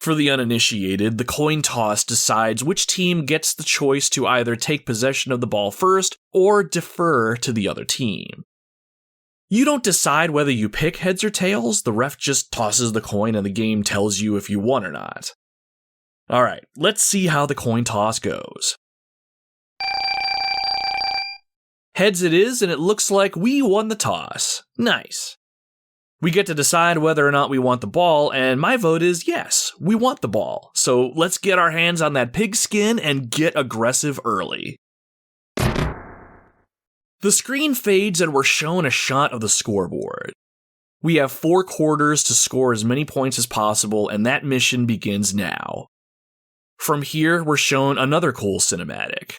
For the uninitiated, the coin toss decides which team gets the choice to either take possession of the ball first or defer to the other team. You don't decide whether you pick heads or tails, the ref just tosses the coin and the game tells you if you won or not. Alright, let's see how the coin toss goes. Heads it is, and it looks like we won the toss. Nice. We get to decide whether or not we want the ball, and my vote is yes, we want the ball. So let's get our hands on that pigskin and get aggressive early. The screen fades and we're shown a shot of the scoreboard. We have 4 quarters to score as many points as possible, and that mission begins now. From here, we're shown another cool cinematic.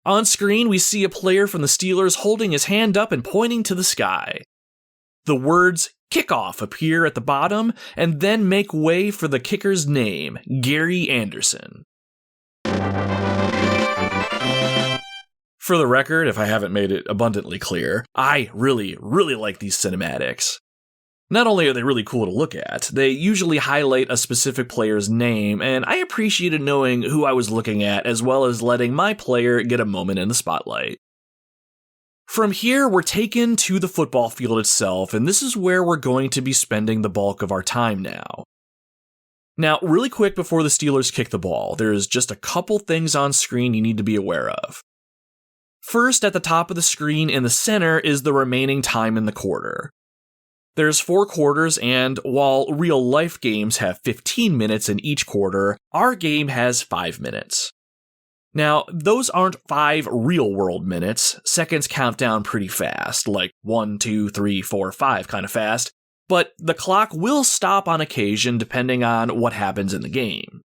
On screen, we see a player from the Steelers holding his hand up and pointing to the sky. The words kickoff appear at the bottom and then make way for the kicker's name, Gary Anderson. For the record, if I haven't made it abundantly clear, I really like these cinematics. Not only are they really cool to look at, they usually highlight a specific player's name, and I appreciated knowing who I was looking at as well as letting my player get a moment in the spotlight. From here, we're taken to the football field itself, and this is where we're going to be spending the bulk of our time now. Now, really quick before the Steelers kick the ball, there's just a couple things on screen you need to be aware of. First, at the top of the screen in the center is the remaining time in the quarter. There's 4 quarters, and while real-life games have 15 minutes in each quarter, our game has 5 minutes. Now, those aren't 5 real-world minutes. Seconds count down pretty fast, like 1, 2, 3, 4, 5 kind of fast, but the clock will stop on occasion depending on what happens in the game.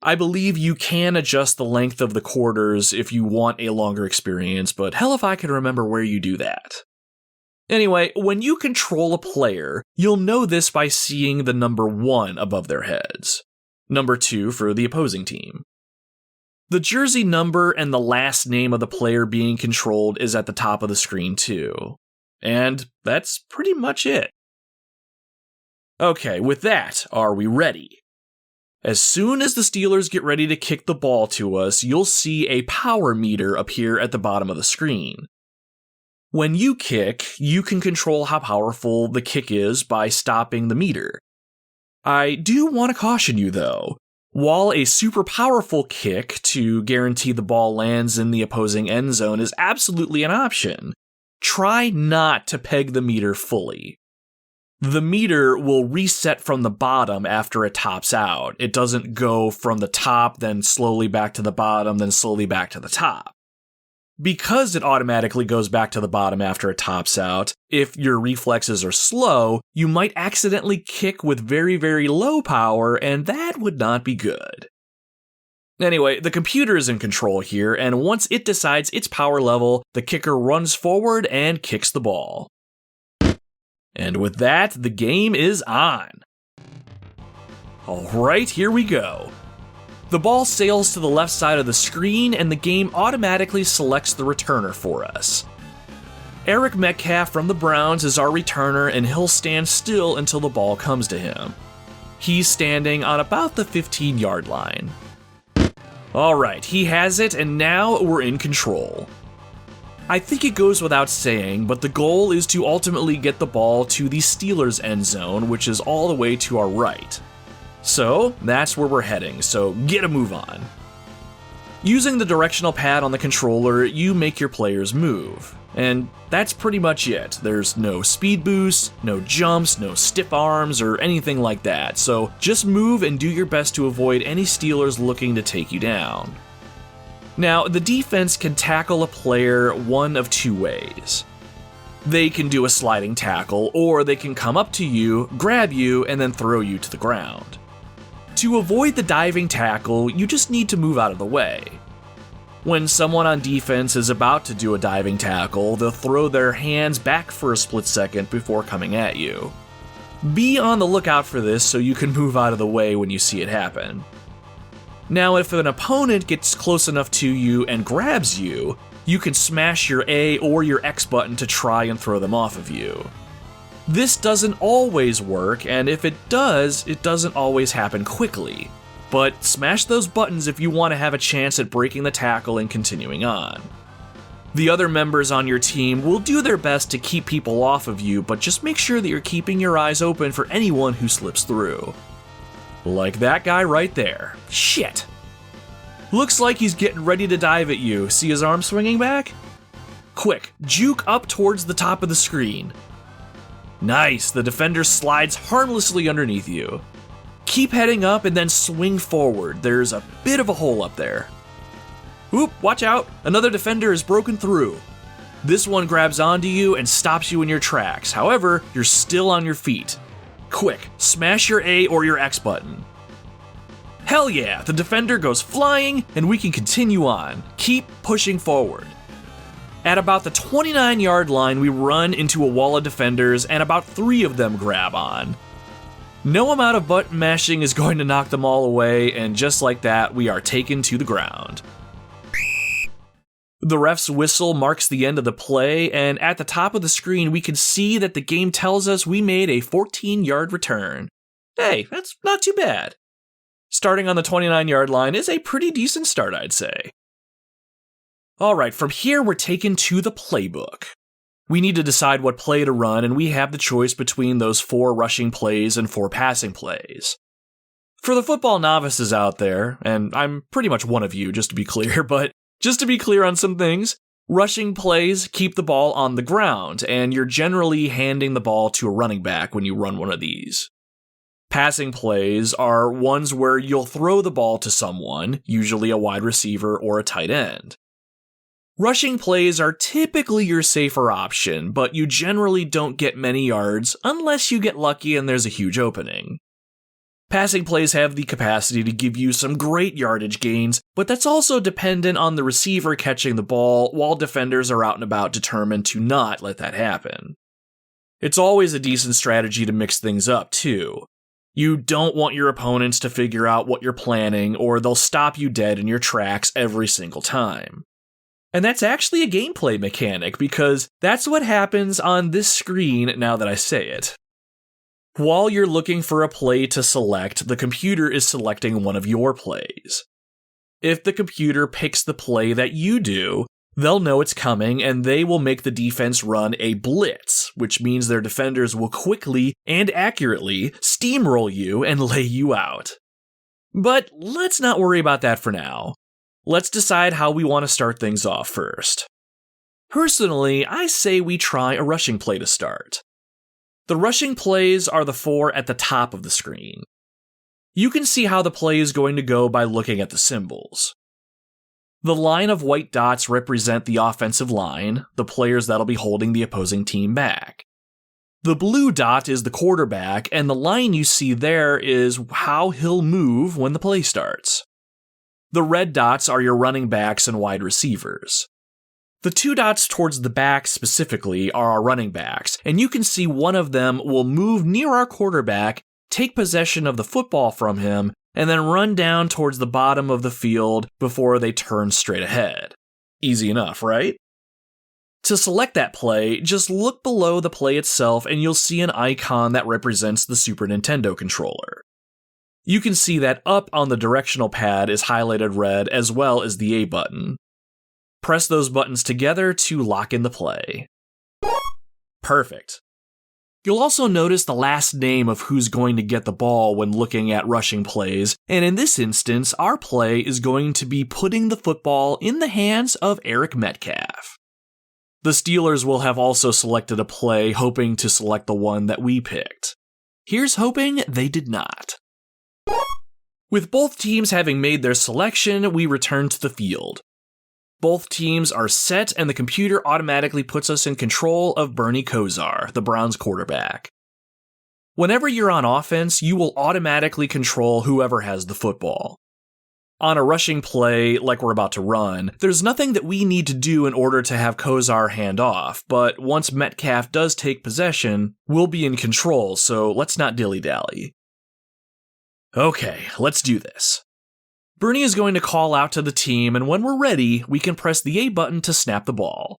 I believe you can adjust the length of the quarters if you want a longer experience, but hell if I can remember where you do that. Anyway, when you control a player, you'll know this by seeing the number 1 above their heads. Number 2 for the opposing team. The jersey number and the last name of the player being controlled is at the top of the screen too. And that's pretty much it. Okay, with that, are we ready? As soon as the Steelers get ready to kick the ball to us, you'll see a power meter appear at the bottom of the screen. When you kick, you can control how powerful the kick is by stopping the meter. I do want to caution you though, while a super powerful kick to guarantee the ball lands in the opposing end zone is absolutely an option, try not to peg the meter fully. The meter will reset from the bottom after it tops out. It doesn't go from the top, then slowly back to the bottom, then slowly back to the top. Because it automatically goes back to the bottom after it tops out, if your reflexes are slow, you might accidentally kick with very, very low power, and that would not be good. Anyway, the computer is in control here, and once it decides its power level, the kicker runs forward and kicks the ball. And with that, the game is on. Alright, here we go. The ball sails to the left side of the screen, and the game automatically selects the returner for us. Eric Metcalf from the Browns is our returner, and he'll stand still until the ball comes to him. He's standing on about the 15-yard line. Alright, he has it, and now we're in control. I think it goes without saying, but the goal is to ultimately get the ball to the Steelers' end zone, which is all the way to our right. So, that's where we're heading, so get a move on. Using the directional pad on the controller, you make your players move. And that's pretty much it. There's no speed boosts, no jumps, no stiff arms, or anything like that, so just move and do your best to avoid any Steelers looking to take you down. Now, the defense can tackle a player one of 2 ways. They can do a sliding tackle, or they can come up to you, grab you, and then throw you to the ground. To avoid the diving tackle, you just need to move out of the way. When someone on defense is about to do a diving tackle, they'll throw their hands back for a split second before coming at you. Be on the lookout for this so you can move out of the way when you see it happen. Now, if an opponent gets close enough to you and grabs you, you can smash your A or your X button to try and throw them off of you. This doesn't always work, and if it does, it doesn't always happen quickly. But smash those buttons if you want to have a chance at breaking the tackle and continuing on. The other members on your team will do their best to keep people off of you, but just make sure that you're keeping your eyes open for anyone who slips through. Like that guy right there. Shit. Looks like he's getting ready to dive at you. See his arm swinging back? Quick, juke up towards the top of the screen. Nice, the defender slides harmlessly underneath you. Keep heading up and then swing forward. There's a bit of a hole up there. Oop, watch out, another defender is broken through. This one grabs onto you and stops you in your tracks. However, you're still on your feet. Quick, smash your A or your X button. Hell yeah, the defender goes flying and we can continue on. Keep pushing forward. At about the 29-yard line, we run into a wall of defenders and about 3 of them grab on. No amount of button mashing is going to knock them all away, and just like that, we are taken to the ground. The ref's whistle marks the end of the play, and at the top of the screen, we can see that the game tells us we made a 14-yard return. Hey, that's not too bad. Starting on the 29-yard line is a pretty decent start, I'd say. Alright, from here we're taken to the playbook. We need to decide what play to run, and we have the choice between those 4 rushing plays and 4 passing plays. For the football novices out there, and I'm pretty much one of you, just to be clear, but just to be clear on some things, Rushing plays keep the ball on the ground, and you're generally handing the ball to a running back when you run one of these. Passing plays are ones where you'll throw the ball to someone, usually a wide receiver or a tight end. Rushing plays are typically your safer option, but you generally don't get many yards unless you get lucky and there's a huge opening. Passing plays have the capacity to give you some great yardage gains, but that's also dependent on the receiver catching the ball while defenders are out and about determined to not let that happen. It's always a decent strategy to mix things up, too. You don't want your opponents to figure out what you're planning, or they'll stop you dead in your tracks every single time. And that's actually a gameplay mechanic, because that's what happens on this screen now that I say it. While you're looking for a play to select, the computer is selecting one of your plays. If the computer picks the play that you do, they'll know it's coming and they will make the defense run a blitz, which means their defenders will quickly and accurately steamroll you and lay you out. But let's not worry about that for now. Let's decide how we want to start things off first. Personally, I say we try a rushing play to start. The rushing plays are the 4 at the top of the screen. You can see how the play is going to go by looking at the symbols. The line of white dots represent the offensive line, the players that'll be holding the opposing team back. The blue dot is the quarterback, and the line you see there is how he'll move when the play starts. The red dots are your running backs and wide receivers. The 2 dots towards the back specifically are our running backs, and you can see one of them will move near our quarterback, take possession of the football from him, and then run down towards the bottom of the field before they turn straight ahead. Easy enough, right? To select that play, just look below the play itself and you'll see an icon that represents the Super Nintendo controller. You can see that up on the directional pad is highlighted red as well as the A button. Press those buttons together to lock in the play. Perfect. You'll also notice the last name of who's going to get the ball when looking at rushing plays, and in this instance, our play is going to be putting the football in the hands of Eric Metcalf. The Steelers will have also selected a play hoping to select the one that we picked. Here's hoping they did not. With both teams having made their selection, we return to the field. Both teams are set, and the computer automatically puts us in control of Bernie Kosar, the Browns quarterback. Whenever you're on offense, you will automatically control whoever has the football. On a rushing play, like we're about to run, there's nothing that we need to do in order to have Kosar hand off, but once Metcalf does take possession, we'll be in control, so let's not dilly-dally. Okay, let's do this. Bernie is going to call out to the team, and when we're ready, we can press the A button to snap the ball.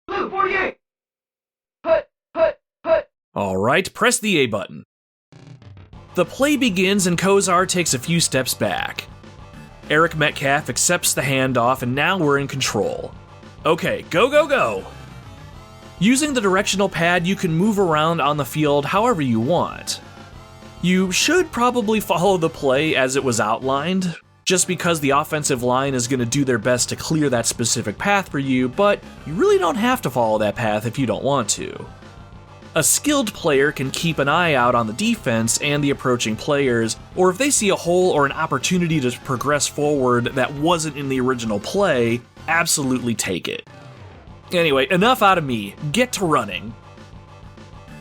Blue 48! Hut! Alright, press the A button. The play begins and Kosar takes a few steps back. Eric Metcalf accepts the handoff, and now we're in control. Okay, go! Using the directional pad, you can move around on the field however you want. You should probably follow the play as it was outlined, just because the offensive line is going to do their best to clear that specific path for you, but you really don't have to follow that path if you don't want to. A skilled player can keep an eye out on the defense and the approaching players, or if they see a hole or an opportunity to progress forward that wasn't in the original play, absolutely take it. Anyway, enough out of me, get to running.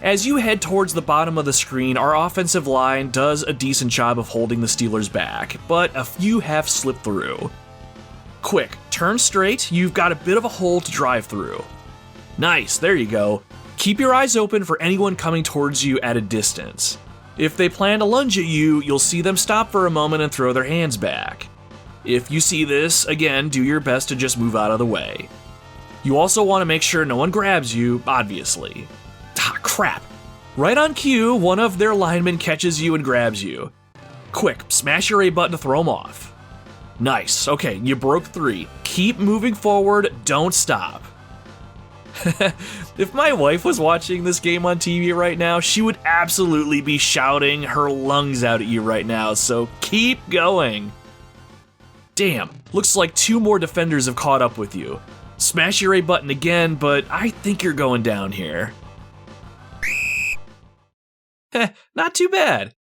As you head towards the bottom of the screen, our offensive line does a decent job of holding the Steelers back, but a few have slipped through. Quick, turn straight, you've got a bit of a hole to drive through. Nice, there you go. Keep your eyes open for anyone coming towards you at a distance. If they plan to lunge at you, you'll see them stop for a moment and throw their hands back. If you see this, again, do your best to just move out of the way. You also want to make sure no one grabs you, obviously. Ah, crap. Right on cue, one of their linemen catches you and grabs you. Quick, smash your A button to throw them off. Nice, okay, you broke 3. Keep moving forward, don't stop. If my wife was watching this game on TV right now, she would absolutely be shouting her lungs out at you right now, so keep going. Damn, looks like 2 more defenders have caught up with you. Smash your A button again, but I think you're going down here. Heh, not too bad.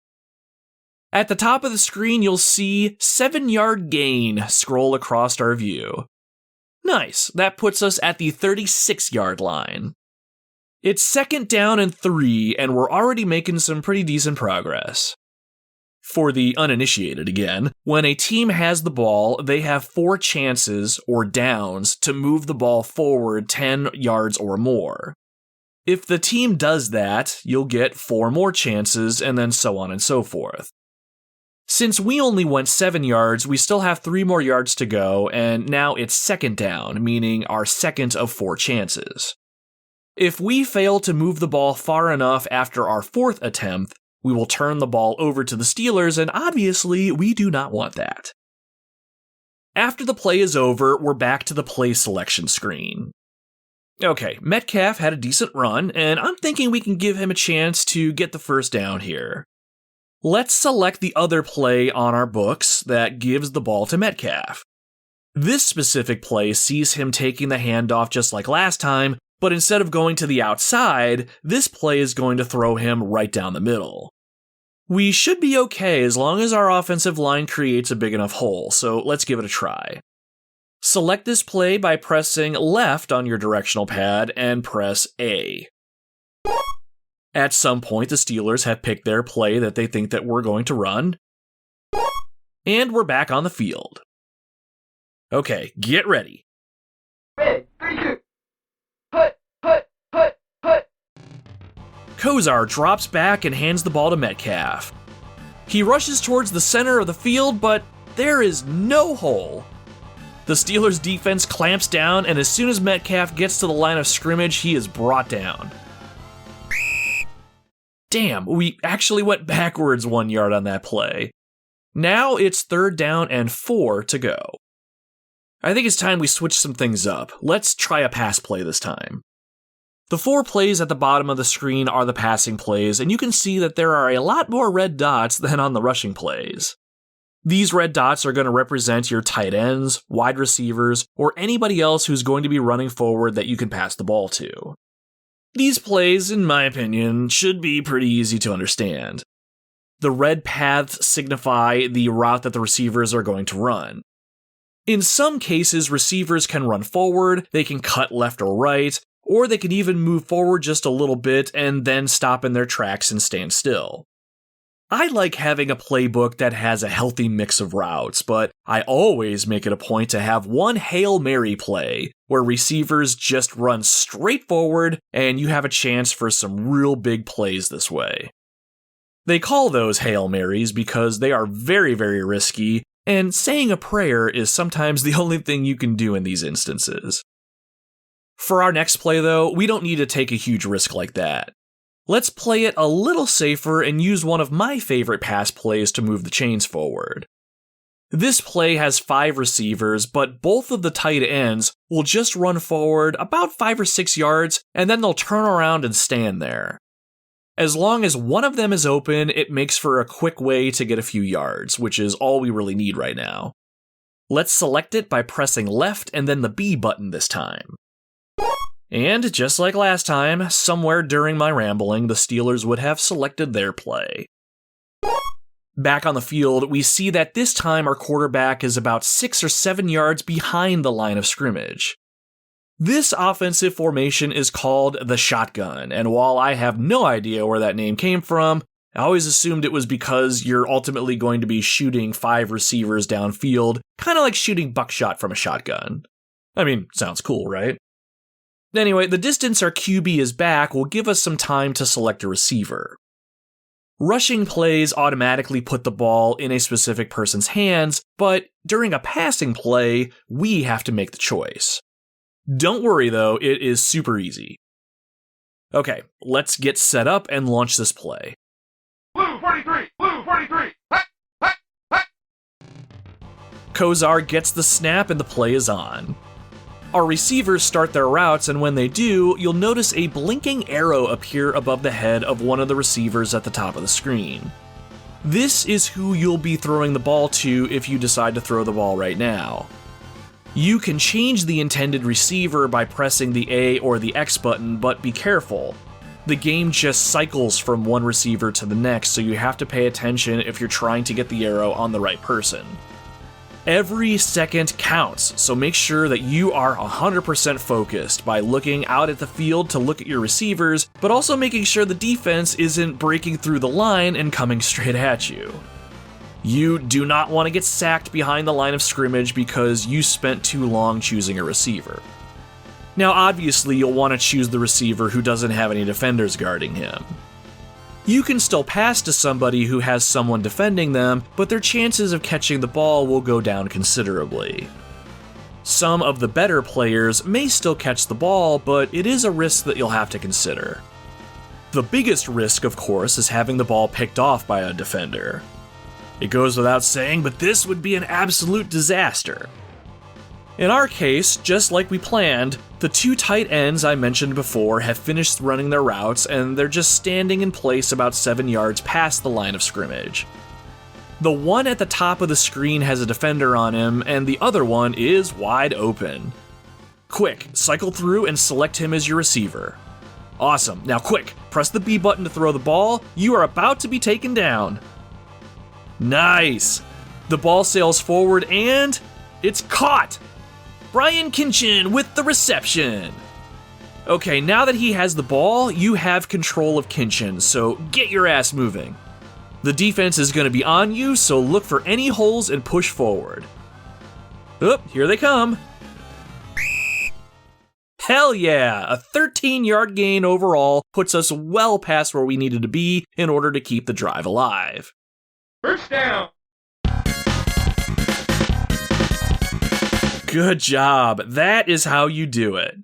At the top of the screen, you'll see 7-yard gain scroll across our view. Nice, that puts us at the 36-yard line. It's 2nd down and 3, and we're already making some pretty decent progress. For the uninitiated again, when a team has the ball, they have 4 chances, or downs, to move the ball forward 10 yards or more. If the team does that, you'll get 4 more chances, and then so on and so forth. Since we only went 7 yards, we still have 3 more yards to go, and now it's 2nd down, meaning our 2nd of 4 chances. If we fail to move the ball far enough after our 4th attempt, we will turn the ball over to the Steelers, and obviously, we do not want that. After the play is over, we're back to the play selection screen. Okay, Metcalf had a decent run, and I'm thinking we can give him a chance to get the 1st down here. Let's select the other play on our books that gives the ball to Metcalf. This specific play sees him taking the handoff just like last time, but instead of going to the outside, this play is going to throw him right down the middle. We should be okay as long as our offensive line creates a big enough hole, so let's give it a try. Select this play by pressing left on your directional pad and press A. At some point, the Steelers have picked their play that they think that we're going to run, and we're back on the field. Okay, get ready. Ready, 3, 2. Put. Kozar drops back and hands the ball to Metcalf. He rushes towards the center of the field, but there is no hole. The Steelers' defense clamps down, and as soon as Metcalf gets to the line of scrimmage, he is brought down. Damn, we actually went backwards 1 yard on that play. Now it's 3rd down and 4 to go. I think it's time we switch some things up. Let's try a pass play this time. The 4 plays at the bottom of the screen are the passing plays, and you can see that there are a lot more red dots than on the rushing plays. These red dots are going to represent your tight ends, wide receivers, or anybody else who's going to be running forward that you can pass the ball to. These plays, in my opinion, should be pretty easy to understand. The red paths signify the route that the receivers are going to run. In some cases, receivers can run forward, they can cut left or right, or they can even move forward just a little bit and then stop in their tracks and stand still. I like having a playbook that has a healthy mix of routes, but I always make it a point to have one Hail Mary play, where receivers just run straight forward and you have a chance for some real big plays this way. They call those Hail Marys because they are very, very risky, and saying a prayer is sometimes the only thing you can do in these instances. For our next play, though, we don't need to take a huge risk like that. Let's play it a little safer and use one of my favorite pass plays to move the chains forward. This play has 5 receivers, but both of the tight ends will just run forward about 5 or 6 yards, and then they'll turn around and stand there. As long as one of them is open, it makes for a quick way to get a few yards, which is all we really need right now. Let's select it by pressing left and then the B button this time. And just like last time, somewhere during my rambling, the Steelers would have selected their play. Back on the field, we see that this time our quarterback is about 6 or 7 yards behind the line of scrimmage. This offensive formation is called the shotgun, and while I have no idea where that name came from, I always assumed it was because you're ultimately going to be shooting 5 receivers downfield, kind of like shooting buckshot from a shotgun. I mean, sounds cool, right? Anyway, the distance our QB is back will give us some time to select a receiver. Rushing plays automatically put the ball in a specific person's hands, but during a passing play, we have to make the choice. Don't worry though, it is super easy. Okay, let's get set up and launch this play. Blue 43! Blue 43! Kozar gets the snap and the play is on. Our receivers start their routes, and when they do, you'll notice a blinking arrow appear above the head of one of the receivers at the top of the screen. This is who you'll be throwing the ball to if you decide to throw the ball right now. You can change the intended receiver by pressing the A or the X button, but be careful. The game just cycles from one receiver to the next, so you have to pay attention if you're trying to get the arrow on the right person. Every second counts, so make sure that you are 100% focused by looking out at the field to look at your receivers, but also making sure the defense isn't breaking through the line and coming straight at you. You do not want to get sacked behind the line of scrimmage because you spent too long choosing a receiver. Now obviously you'll want to choose the receiver who doesn't have any defenders guarding him. You can still pass to somebody who has someone defending them, but their chances of catching the ball will go down considerably. Some of the better players may still catch the ball, but it is a risk that you'll have to consider. The biggest risk, of course, is having the ball picked off by a defender. It goes without saying, but this would be an absolute disaster. In our case, just like we planned, the two tight ends I mentioned before have finished running their routes and they're just standing in place about 7 yards past the line of scrimmage. The one at the top of the screen has a defender on him and the other one is wide open. Quick, cycle through and select him as your receiver. Awesome, now quick, press the B button to throw the ball, you are about to be taken down. Nice! The ball sails forward and it's caught! Brian Kinchin with the reception. Okay, now that he has the ball, you have control of Kinchin, so get your ass moving. The defense is going to be on you, so look for any holes and push forward. Oop, here they come. Hell yeah, a 13-yard gain overall puts us well past where we needed to be in order to keep the drive alive. First down. Good job. That is how you do it.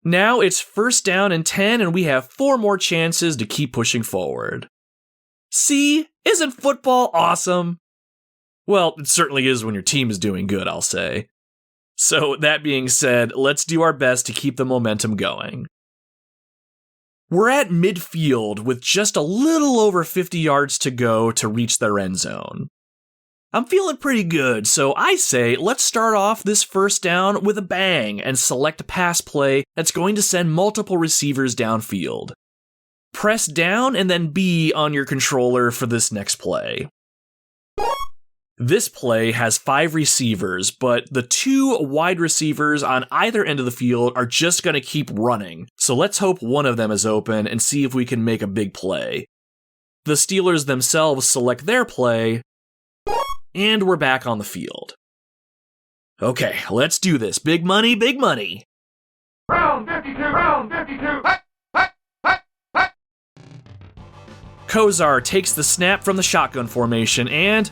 Now it's first down and 10, and we have 4 more chances to keep pushing forward. See? Isn't football awesome? Well, it certainly is when your team is doing good, I'll say. So, that being said, let's do our best to keep the momentum going. We're at midfield with just a little over 50 yards to go to reach their end zone. I'm feeling pretty good, so I say let's start off this first down with a bang and select a pass play that's going to send multiple receivers downfield. Press down and then B on your controller for this next play. This play has 5 receivers, but the 2 wide receivers on either end of the field are just going to keep running, so let's hope one of them is open and see if we can make a big play. The Steelers themselves select their play, and we're back on the field. Okay, let's do this. Big money, big money. Round 52, round 52. Hut, hut, hut, hut. Kozar takes the snap from the shotgun formation and...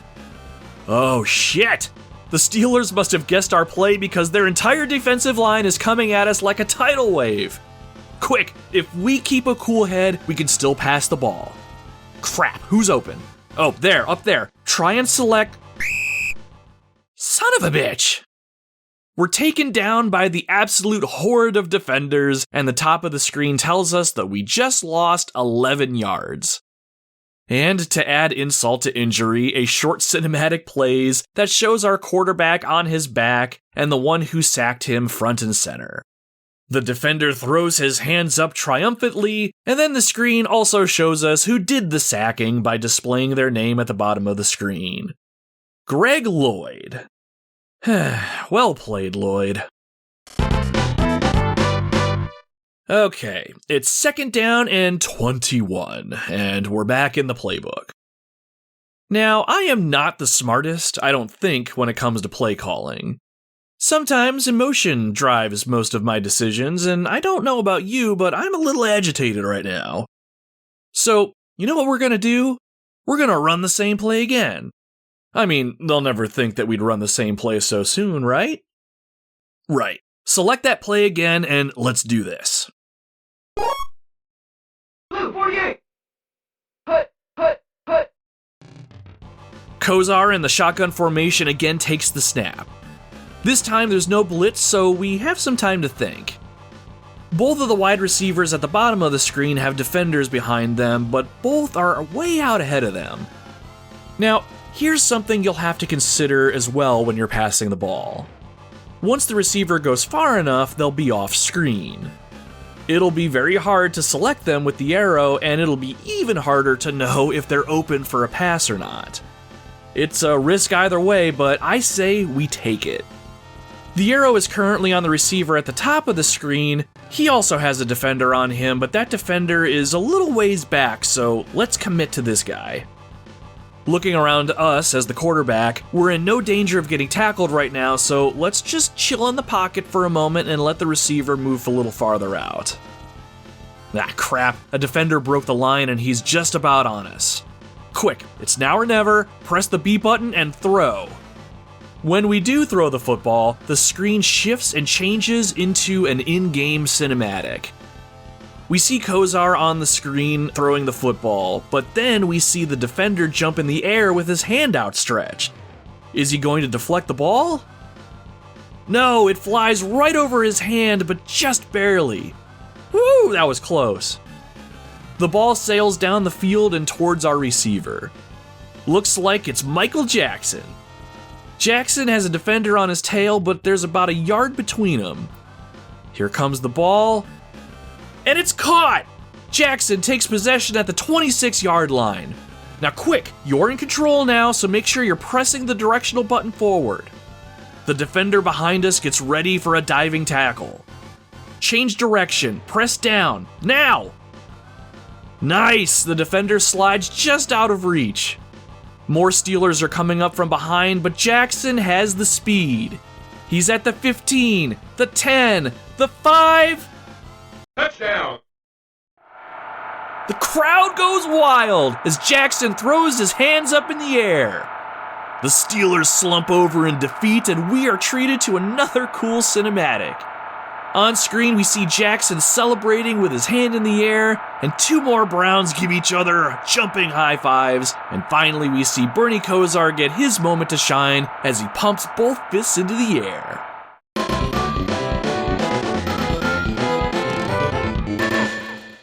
oh shit! The Steelers must have guessed our play because their entire defensive line is coming at us like a tidal wave. Quick, if we keep a cool head, we can still pass the ball. Crap, who's open? Oh, there, up there. Try and select... son of a bitch! We're taken down by the absolute horde of defenders, and the top of the screen tells us that we just lost 11 yards. And to add insult to injury, a short cinematic plays that shows our quarterback on his back and the one who sacked him front and center. The defender throws his hands up triumphantly, and then the screen also shows us who did the sacking by displaying their name at the bottom of the screen. Greg Lloyd. Well played, Lloyd. Okay, it's second down and 21, and we're back in the playbook. Now, I am not the smartest, I don't think, when it comes to play calling. Sometimes emotion drives most of my decisions, and I don't know about you, but I'm a little agitated right now. So, you know what we're gonna do? We're gonna run the same play again. I mean, they'll never think that we'd run the same play so soon, right? Right. Select that play again, and let's do this. Blue 48. Hut, hut, hut. Kozar in the shotgun formation again takes the snap. This time there's no blitz, so we have some time to think. Both of the wide receivers at the bottom of the screen have defenders behind them, but both are way out ahead of them. Now, here's something you'll have to consider as well when you're passing the ball. Once the receiver goes far enough, they'll be off screen. It'll be very hard to select them with the arrow, and it'll be even harder to know if they're open for a pass or not. It's a risk either way, but I say we take it. The arrow is currently on the receiver at the top of the screen. He also has a defender on him, but that defender is a little ways back, so let's commit to this guy. Looking around us as the quarterback, we're in no danger of getting tackled right now, so let's just chill in the pocket for a moment and let the receiver move a little farther out. Ah, crap. A defender broke the line and he's just about on us. Quick, it's now or never. Press the B button and throw. When we do throw the football, the screen shifts and changes into an in-game cinematic. We see Kozar on the screen throwing the football, but then we see the defender jump in the air with his hand outstretched. Is he going to deflect the ball? No, it flies right over his hand, but just barely. Woo, that was close. The ball sails down the field and towards our receiver. Looks like it's Michael Jackson. Jackson has a defender on his tail, but there's about a yard between them. Here comes the ball, and it's caught! Jackson takes possession at the 26-yard line. Now quick, you're in control now, so make sure you're pressing the directional button forward. The defender behind us gets ready for a diving tackle. Change direction, press down, now! Nice, the defender slides just out of reach. More Steelers are coming up from behind, but Jackson has the speed. He's at the 15, the 10, the 5. Touchdown! The crowd goes wild as Jackson throws his hands up in the air. The Steelers slump over in defeat, and we are treated to another cool cinematic. On screen, we see Jackson celebrating with his hand in the air, and two more Browns give each other jumping high fives, and finally we see Bernie Kosar get his moment to shine as he pumps both fists into the air.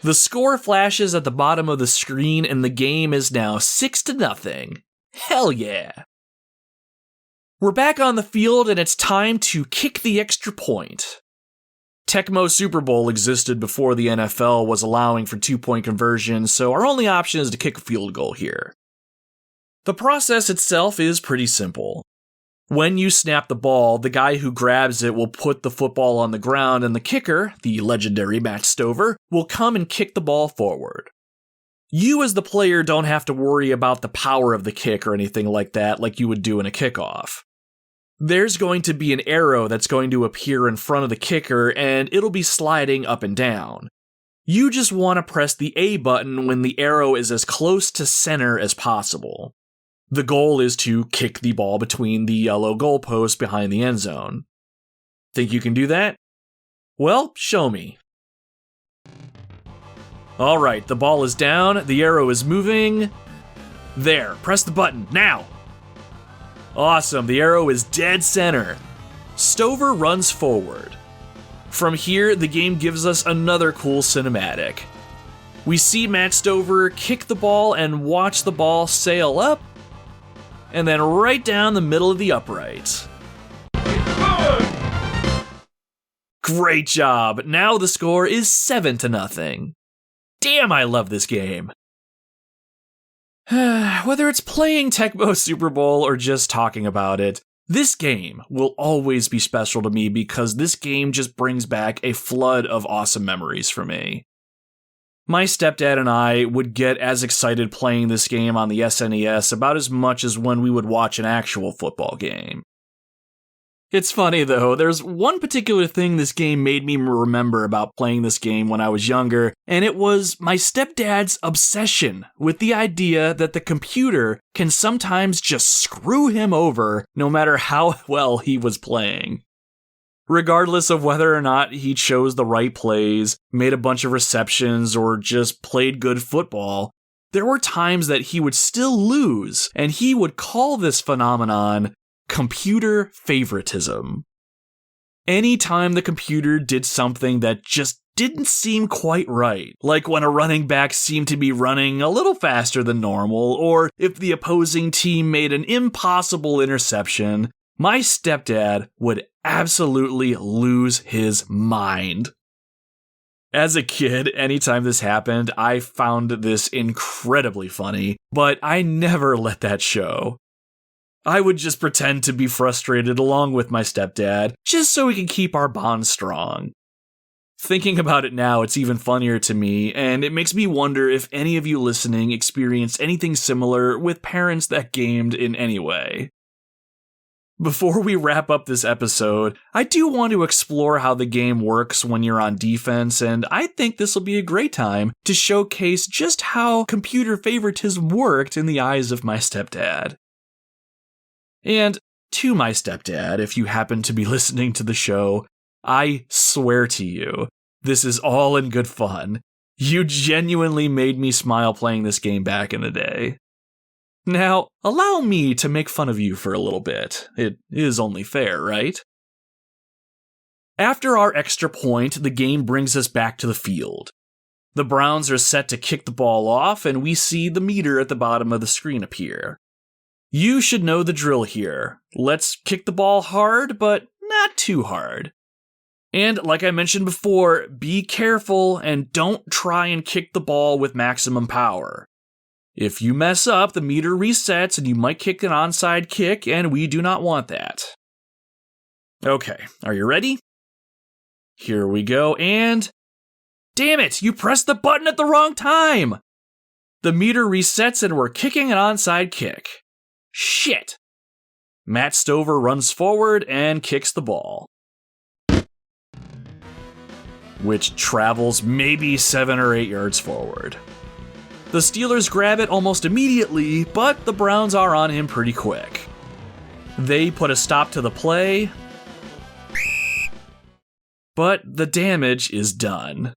The score flashes at the bottom of the screen, and the game is now 6-0. Hell yeah. We're back on the field, and it's time to kick the extra point. Tecmo Super Bowl existed before the NFL was allowing for 2-point conversions, so our only option is to kick a field goal here. The process itself is pretty simple. When you snap the ball, the guy who grabs it will put the football on the ground, and the kicker, the legendary Matt Stover, will come and kick the ball forward. You as the player don't have to worry about the power of the kick or anything like that like you would do in a kickoff. There's going to be an arrow that's going to appear in front of the kicker, and it'll be sliding up and down. You just want to press the A button when the arrow is as close to center as possible. The goal is to kick the ball between the yellow goalposts behind the end zone. Think you can do that? Well, show me. Alright, the ball is down, the arrow is moving. There, press the button, now! Awesome, the arrow is dead center. Stover runs forward. From here, the game gives us another cool cinematic. We see Matt Stover kick the ball and watch the ball sail up, and then right down the middle of the uprights. Great job, now the score is 7-0. Damn, I love this game. Whether it's playing Tecmo Super Bowl or just talking about it, this game will always be special to me because this game just brings back a flood of awesome memories for me. My stepdad and I would get as excited playing this game on the SNES about as much as when we would watch an actual football game. It's funny though, there's one particular thing this game made me remember about playing this game when I was younger, and it was my stepdad's obsession with the idea that the computer can sometimes just screw him over no matter how well he was playing. Regardless of whether or not he chose the right plays, made a bunch of receptions, or just played good football, there were times that he would still lose, and he would call this phenomenon computer favoritism. Anytime the computer did something that just didn't seem quite right, like when a running back seemed to be running a little faster than normal, or if the opposing team made an impossible interception, my stepdad would absolutely lose his mind. As a kid, anytime this happened, I found this incredibly funny, but I never let that show. I would just pretend to be frustrated along with my stepdad, just so we can keep our bond strong. Thinking about it now, it's even funnier to me, and it makes me wonder if any of you listening experienced anything similar with parents that gamed in any way. Before we wrap up this episode, I do want to explore how the game works when you're on defense, and I think this will be a great time to showcase just how computer favoritism worked in the eyes of my stepdad. And to my stepdad, if you happen to be listening to the show, I swear to you, this is all in good fun. You genuinely made me smile playing this game back in the day. Now, allow me to make fun of you for a little bit. It is only fair, right? After our extra point, the game brings us back to the field. The Browns are set to kick the ball off, and we see the meter at the bottom of the screen appear. You should know the drill here. Let's kick the ball hard, but not too hard. And like I mentioned before, be careful and don't try and kick the ball with maximum power. If you mess up, the meter resets and you might kick an onside kick, and we do not want that. Okay, are you ready? Here we go, and... Damn it, you pressed the button at the wrong time! The meter resets and we're kicking an onside kick. Shit! Matt Stover runs forward and kicks the ball, which travels maybe 7 or 8 yards forward. The Steelers grab it almost immediately, but the Browns are on him pretty quick. They put a stop to the play, but the damage is done.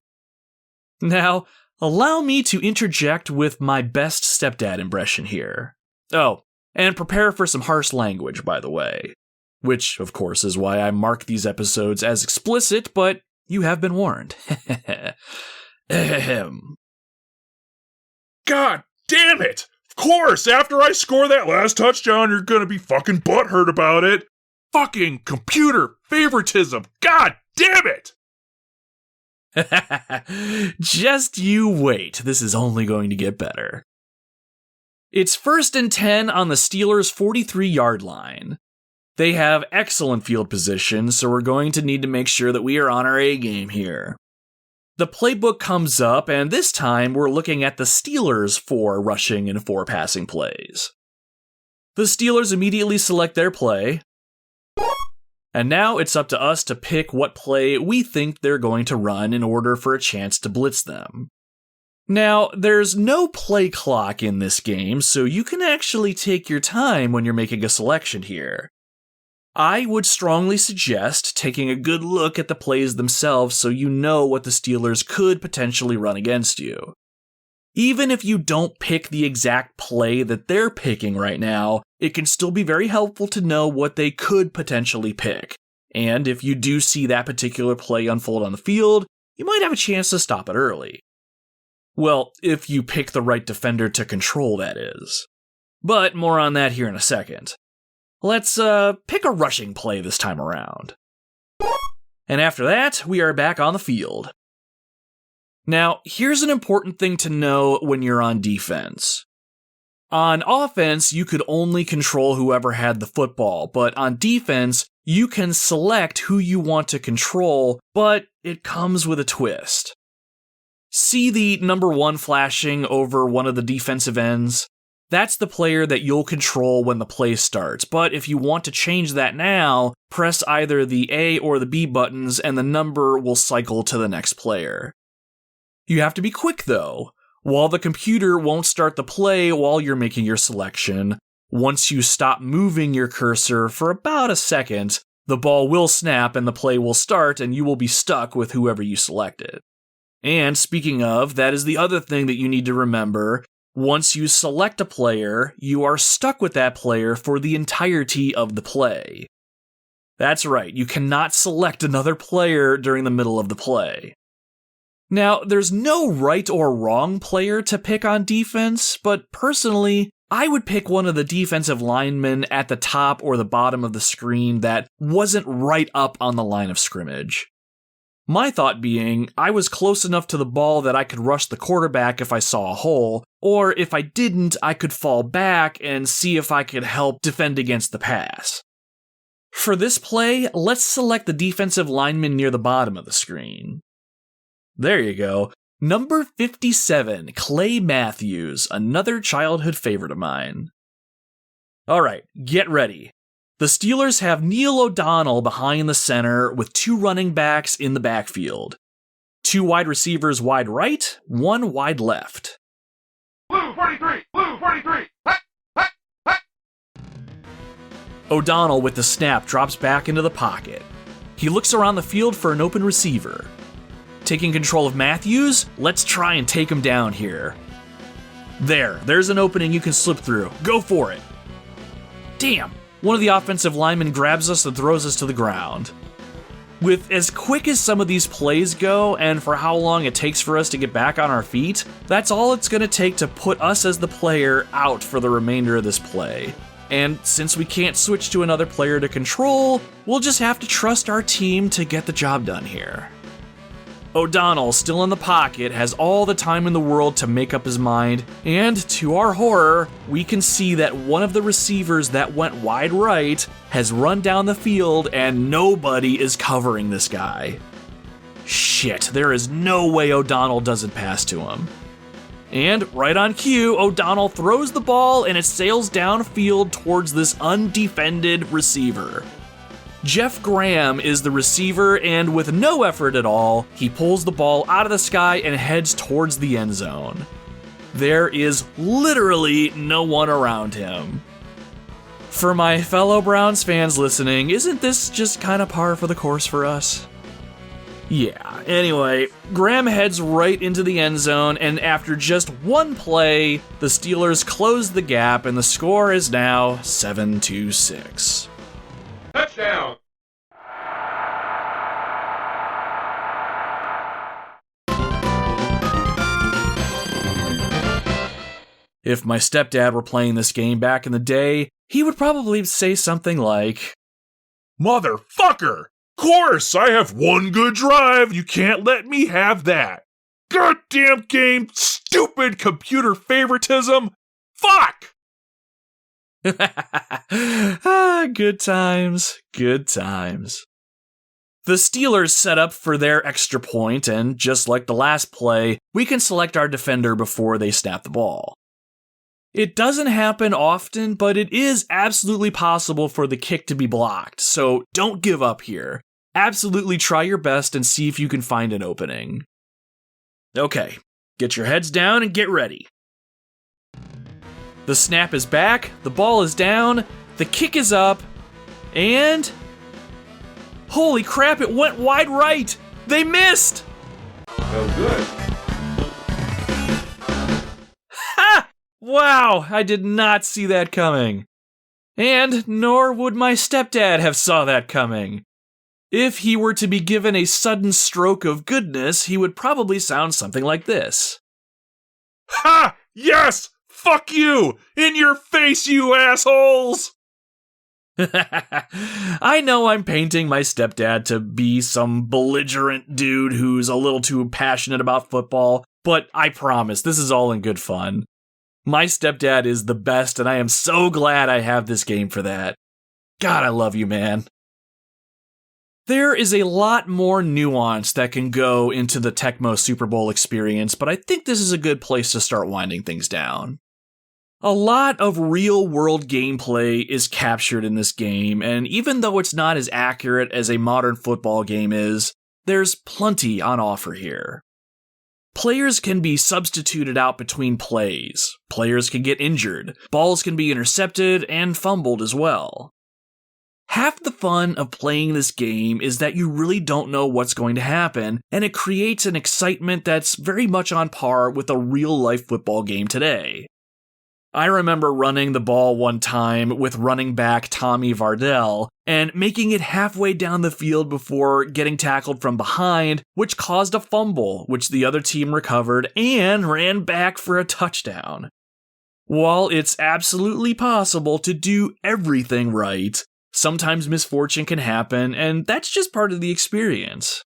Now, allow me to interject with my best stepdad impression here. Oh, and prepare for some harsh language, by the way. Which, of course, is why I mark these episodes as explicit, but you have been warned. Ahem. God damn it! Of course, after I score that last touchdown, you're gonna be fucking butthurt about it. Fucking computer favoritism. God damn it! Just you wait. This is only going to get better. It's 1st and 10 on the Steelers' 43-yard line. They have excellent field position, so we're going to need to make sure that we are on our A game here. The playbook comes up, and this time we're looking at the Steelers' 4 rushing and 4 passing plays. The Steelers immediately select their play, and now it's up to us to pick what play we think they're going to run in order for a chance to blitz them. Now, there's no play clock in this game, so you can actually take your time when you're making a selection here. I would strongly suggest taking a good look at the plays themselves so you know what the Steelers could potentially run against you. Even if you don't pick the exact play that they're picking right now, it can still be very helpful to know what they could potentially pick. And if you do see that particular play unfold on the field, you might have a chance to stop it early. Well, if you pick the right defender to control, that is. But more on that here in a second. Let's pick a rushing play this time around. And after that, we are back on the field. Now, here's an important thing to know when you're on defense. On offense, you could only control whoever had the football, but on defense, you can select who you want to control, but it comes with a twist. See the number 1 flashing over one of the defensive ends? That's the player that you'll control when the play starts, but if you want to change that now, press either the A or the B buttons and the number will cycle to the next player. You have to be quick though. While the computer won't start the play while you're making your selection, once you stop moving your cursor for about a second, the ball will snap and the play will start and you will be stuck with whoever you selected. And speaking of, that is the other thing that you need to remember. Once you select a player, you are stuck with that player for the entirety of the play. That's right, you cannot select another player during the middle of the play. Now, there's no right or wrong player to pick on defense, but personally, I would pick one of the defensive linemen at the top or the bottom of the screen that wasn't right up on the line of scrimmage. My thought being, I was close enough to the ball that I could rush the quarterback if I saw a hole, or if I didn't, I could fall back and see if I could help defend against the pass. For this play, let's select the defensive lineman near the bottom of the screen. There you go. Number 57, Clay Matthews, another childhood favorite of mine. Alright, get ready. The Steelers have Neil O'Donnell behind the center with 2 running backs in the backfield. 2 wide receivers wide right, 1 wide left. Blue 43! Blue 43! Hey! Hey! Hey! O'Donnell with the snap drops back into the pocket. He looks around the field for an open receiver. Taking control of Matthews, let's try and take him down here. There's an opening you can slip through. Go for it. Damn, one of the offensive linemen grabs us and throws us to the ground. With as quick as some of these plays go, and for how long it takes for us to get back on our feet, that's all it's going to take to put us as the player out for the remainder of this play. And since we can't switch to another player to control, we'll just have to trust our team to get the job done here. O'Donnell, still in the pocket, has all the time in the world to make up his mind, and to our horror, we can see that one of the receivers that went wide right has run down the field and nobody is covering this guy. Shit, there is no way O'Donnell doesn't pass to him. And right on cue, O'Donnell throws the ball and it sails downfield towards this undefended receiver. Jeff Graham is the receiver, and with no effort at all, he pulls the ball out of the sky and heads towards the end zone. There is literally no one around him. For my fellow Browns fans listening, isn't this just kind of par for the course for us? Yeah, anyway, Graham heads right into the end zone, and after just one play, the Steelers close the gap, and the score is now 7-6. Touchdown! If my stepdad were playing this game back in the day, he would probably say something like, Motherfucker! Course, I have one good drive. You can't let me have that. Goddamn game, stupid computer favoritism. Fuck! Good times, good times. The Steelers set up for their extra point, and just like the last play, we can select our defender before they snap the ball. It doesn't happen often, but it is absolutely possible for the kick to be blocked, so don't give up here. Absolutely try your best and see if you can find an opening. Okay, get your heads down and get ready. The snap is back, the ball is down, the kick is up, and... holy crap, it went wide right! They missed! Oh, good. Ha! Wow, I did not see that coming. And nor would my stepdad have saw that coming. If he were to be given a sudden stroke of goodness, he would probably sound something like this. Ha! Yes! Fuck you! In your face, you assholes! I know I'm painting my stepdad to be some belligerent dude who's a little too passionate about football, but I promise this is all in good fun. My stepdad is the best, and I am so glad I have this game for that. God, I love you, man. There is a lot more nuance that can go into the Tecmo Super Bowl experience, but I think this is a good place to start winding things down. A lot of real-world gameplay is captured in this game, and even though it's not as accurate as a modern football game is, there's plenty on offer here. Players can be substituted out between plays, players can get injured, balls can be intercepted and fumbled as well. Half the fun of playing this game is that you really don't know what's going to happen, and it creates an excitement that's very much on par with a real-life football game today. I remember running the ball one time with running back Tommy Vardell and making it halfway down the field before getting tackled from behind, which caused a fumble, which the other team recovered and ran back for a touchdown. While it's absolutely possible to do everything right, sometimes misfortune can happen, and that's just part of the experience.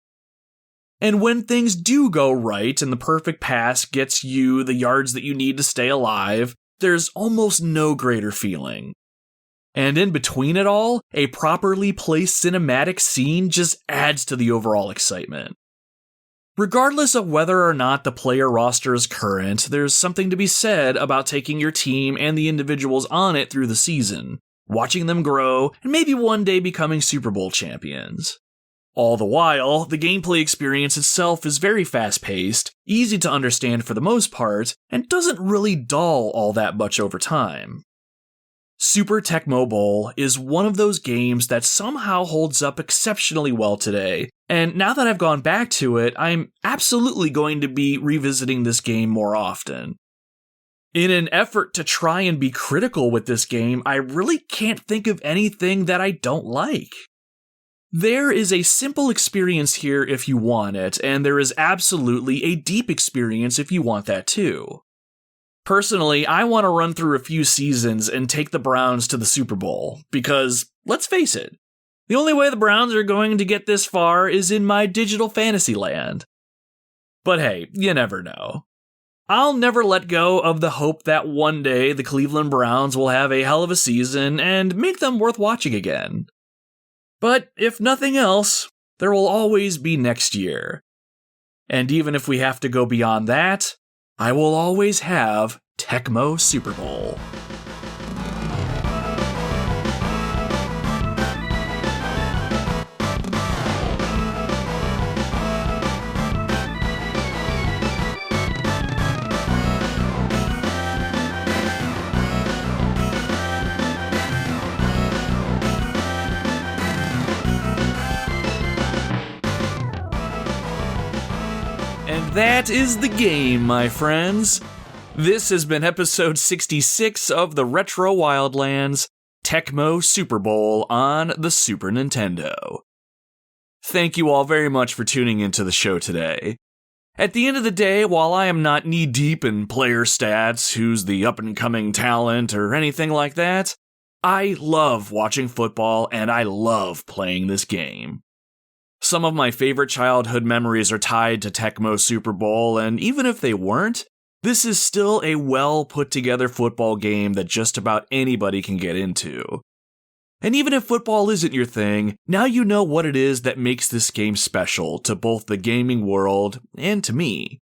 And when things do go right and the perfect pass gets you the yards that you need to stay alive, there's almost no greater feeling. And in between it all, a properly placed cinematic scene just adds to the overall excitement. Regardless of whether or not the player roster is current, there's something to be said about taking your team and the individuals on it through the season, watching them grow, and maybe one day becoming Super Bowl champions. All the while, the gameplay experience itself is very fast-paced, easy to understand for the most part, and doesn't really dull all that much over time. Super Tecmo Bowl is one of those games that somehow holds up exceptionally well today, and now that I've gone back to it, I'm absolutely going to be revisiting this game more often. In an effort to try and be critical with this game, I really can't think of anything that I don't like. There is a simple experience here if you want it, and there is absolutely a deep experience if you want that too. Personally, I want to run through a few seasons and take the Browns to the Super Bowl, because, let's face it, the only way the Browns are going to get this far is in my digital fantasy land. But hey, you never know. I'll never let go of the hope that one day the Cleveland Browns will have a hell of a season and make them worth watching again. But if nothing else, there will always be next year. And even if we have to go beyond that, I will always have Tecmo Super Bowl. That is the game, my friends. This has been episode 66 of the Retro Wildlands Tecmo Super Bowl on the Super Nintendo. Thank you all very much for tuning into the show today. At the end of the day, while I am not knee-deep in player stats, who's the up-and-coming talent, or anything like that, I love watching football and I love playing this game. Some of my favorite childhood memories are tied to Tecmo Super Bowl, and even if they weren't, this is still a well-put-together football game that just about anybody can get into. And even if football isn't your thing, now you know what it is that makes this game special to both the gaming world and to me.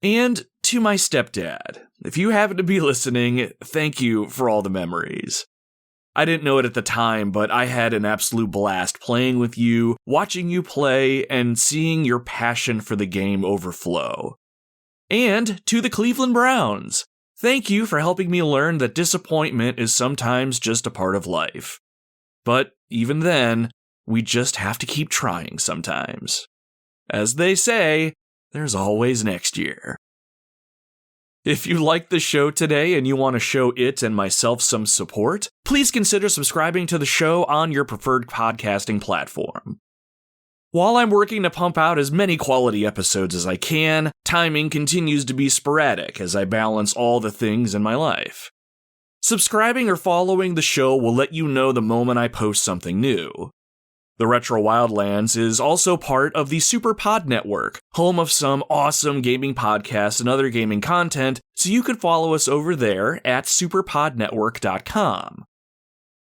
And to my stepdad, if you happen to be listening, thank you for all the memories. I didn't know it at the time, but I had an absolute blast playing with you, watching you play, and seeing your passion for the game overflow. And to the Cleveland Browns, thank you for helping me learn that disappointment is sometimes just a part of life. But even then, we just have to keep trying sometimes. As they say, there's always next year. If you liked the show today and you want to show it and myself some support, please consider subscribing to the show on your preferred podcasting platform. While I'm working to pump out as many quality episodes as I can, timing continues to be sporadic as I balance all the things in my life. Subscribing or following the show will let you know the moment I post something new. The Retro Wildlands is also part of the SuperPod Network, home of some awesome gaming podcasts and other gaming content, so you can follow us over there at superpodnetwork.com.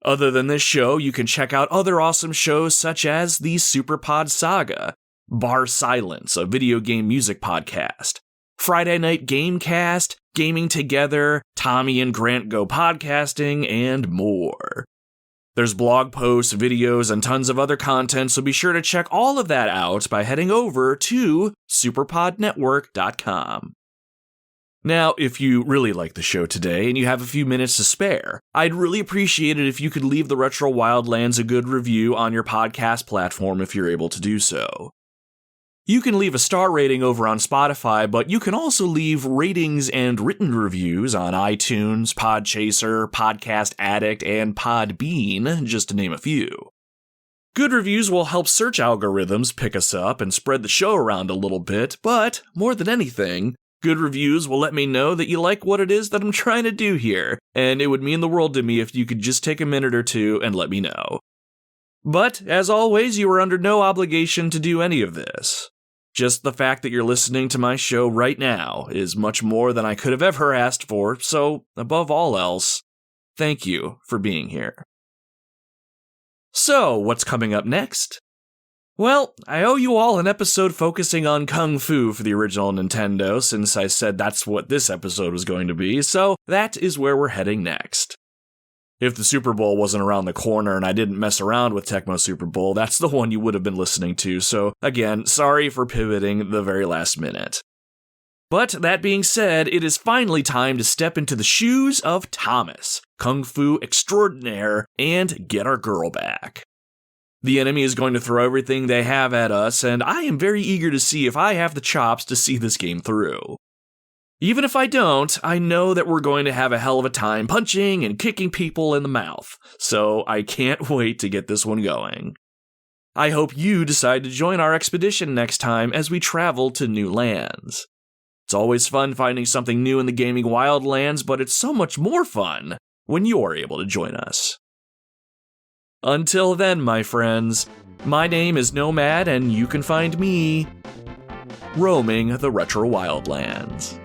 Other than this show, you can check out other awesome shows such as the SuperPod Saga, Bar Silence, a video game music podcast, Friday Night Gamecast, Gaming Together, Tommy and Grant Go Podcasting, and more. There's blog posts, videos, and tons of other content, so be sure to check all of that out by heading over to superpodnetwork.com. Now, if you really like the show today and you have a few minutes to spare, I'd really appreciate it if you could leave the Retro Wildlands a good review on your podcast platform if you're able to do so. You can leave a star rating over on Spotify, but you can also leave ratings and written reviews on iTunes, Podchaser, Podcast Addict, and Podbean, just to name a few. Good reviews will help search algorithms pick us up and spread the show around a little bit, but more than anything, Good reviews will let me know that you like what it is that I'm trying to do here, and it would mean the world to me if you could just take a minute or two and let me know. But, as always, you are under no obligation to do any of this. Just the fact that you're listening to my show right now is much more than I could have ever asked for, so, above all else, thank you for being here. So, what's coming up next? Well, I owe you all an episode focusing on Kung Fu for the original Nintendo, since I said that's what this episode was going to be, so that is where we're heading next. If the Super Bowl wasn't around the corner and I didn't mess around with Tecmo Super Bowl, that's the one you would have been listening to, so again, sorry for pivoting the very last minute. But that being said, it is finally time to step into the shoes of Thomas, Kung Fu extraordinaire, and get our girl back. The enemy is going to throw everything they have at us, and I am very eager to see if I have the chops to see this game through. Even if I don't, I know that we're going to have a hell of a time punching and kicking people in the mouth, so I can't wait to get this one going. I hope you decide to join our expedition next time as we travel to new lands. It's always fun finding something new in the gaming Wildlands, but it's so much more fun when you're able to join us. Until then, my friends, my name is Nomad, and you can find me roaming the retro Wildlands.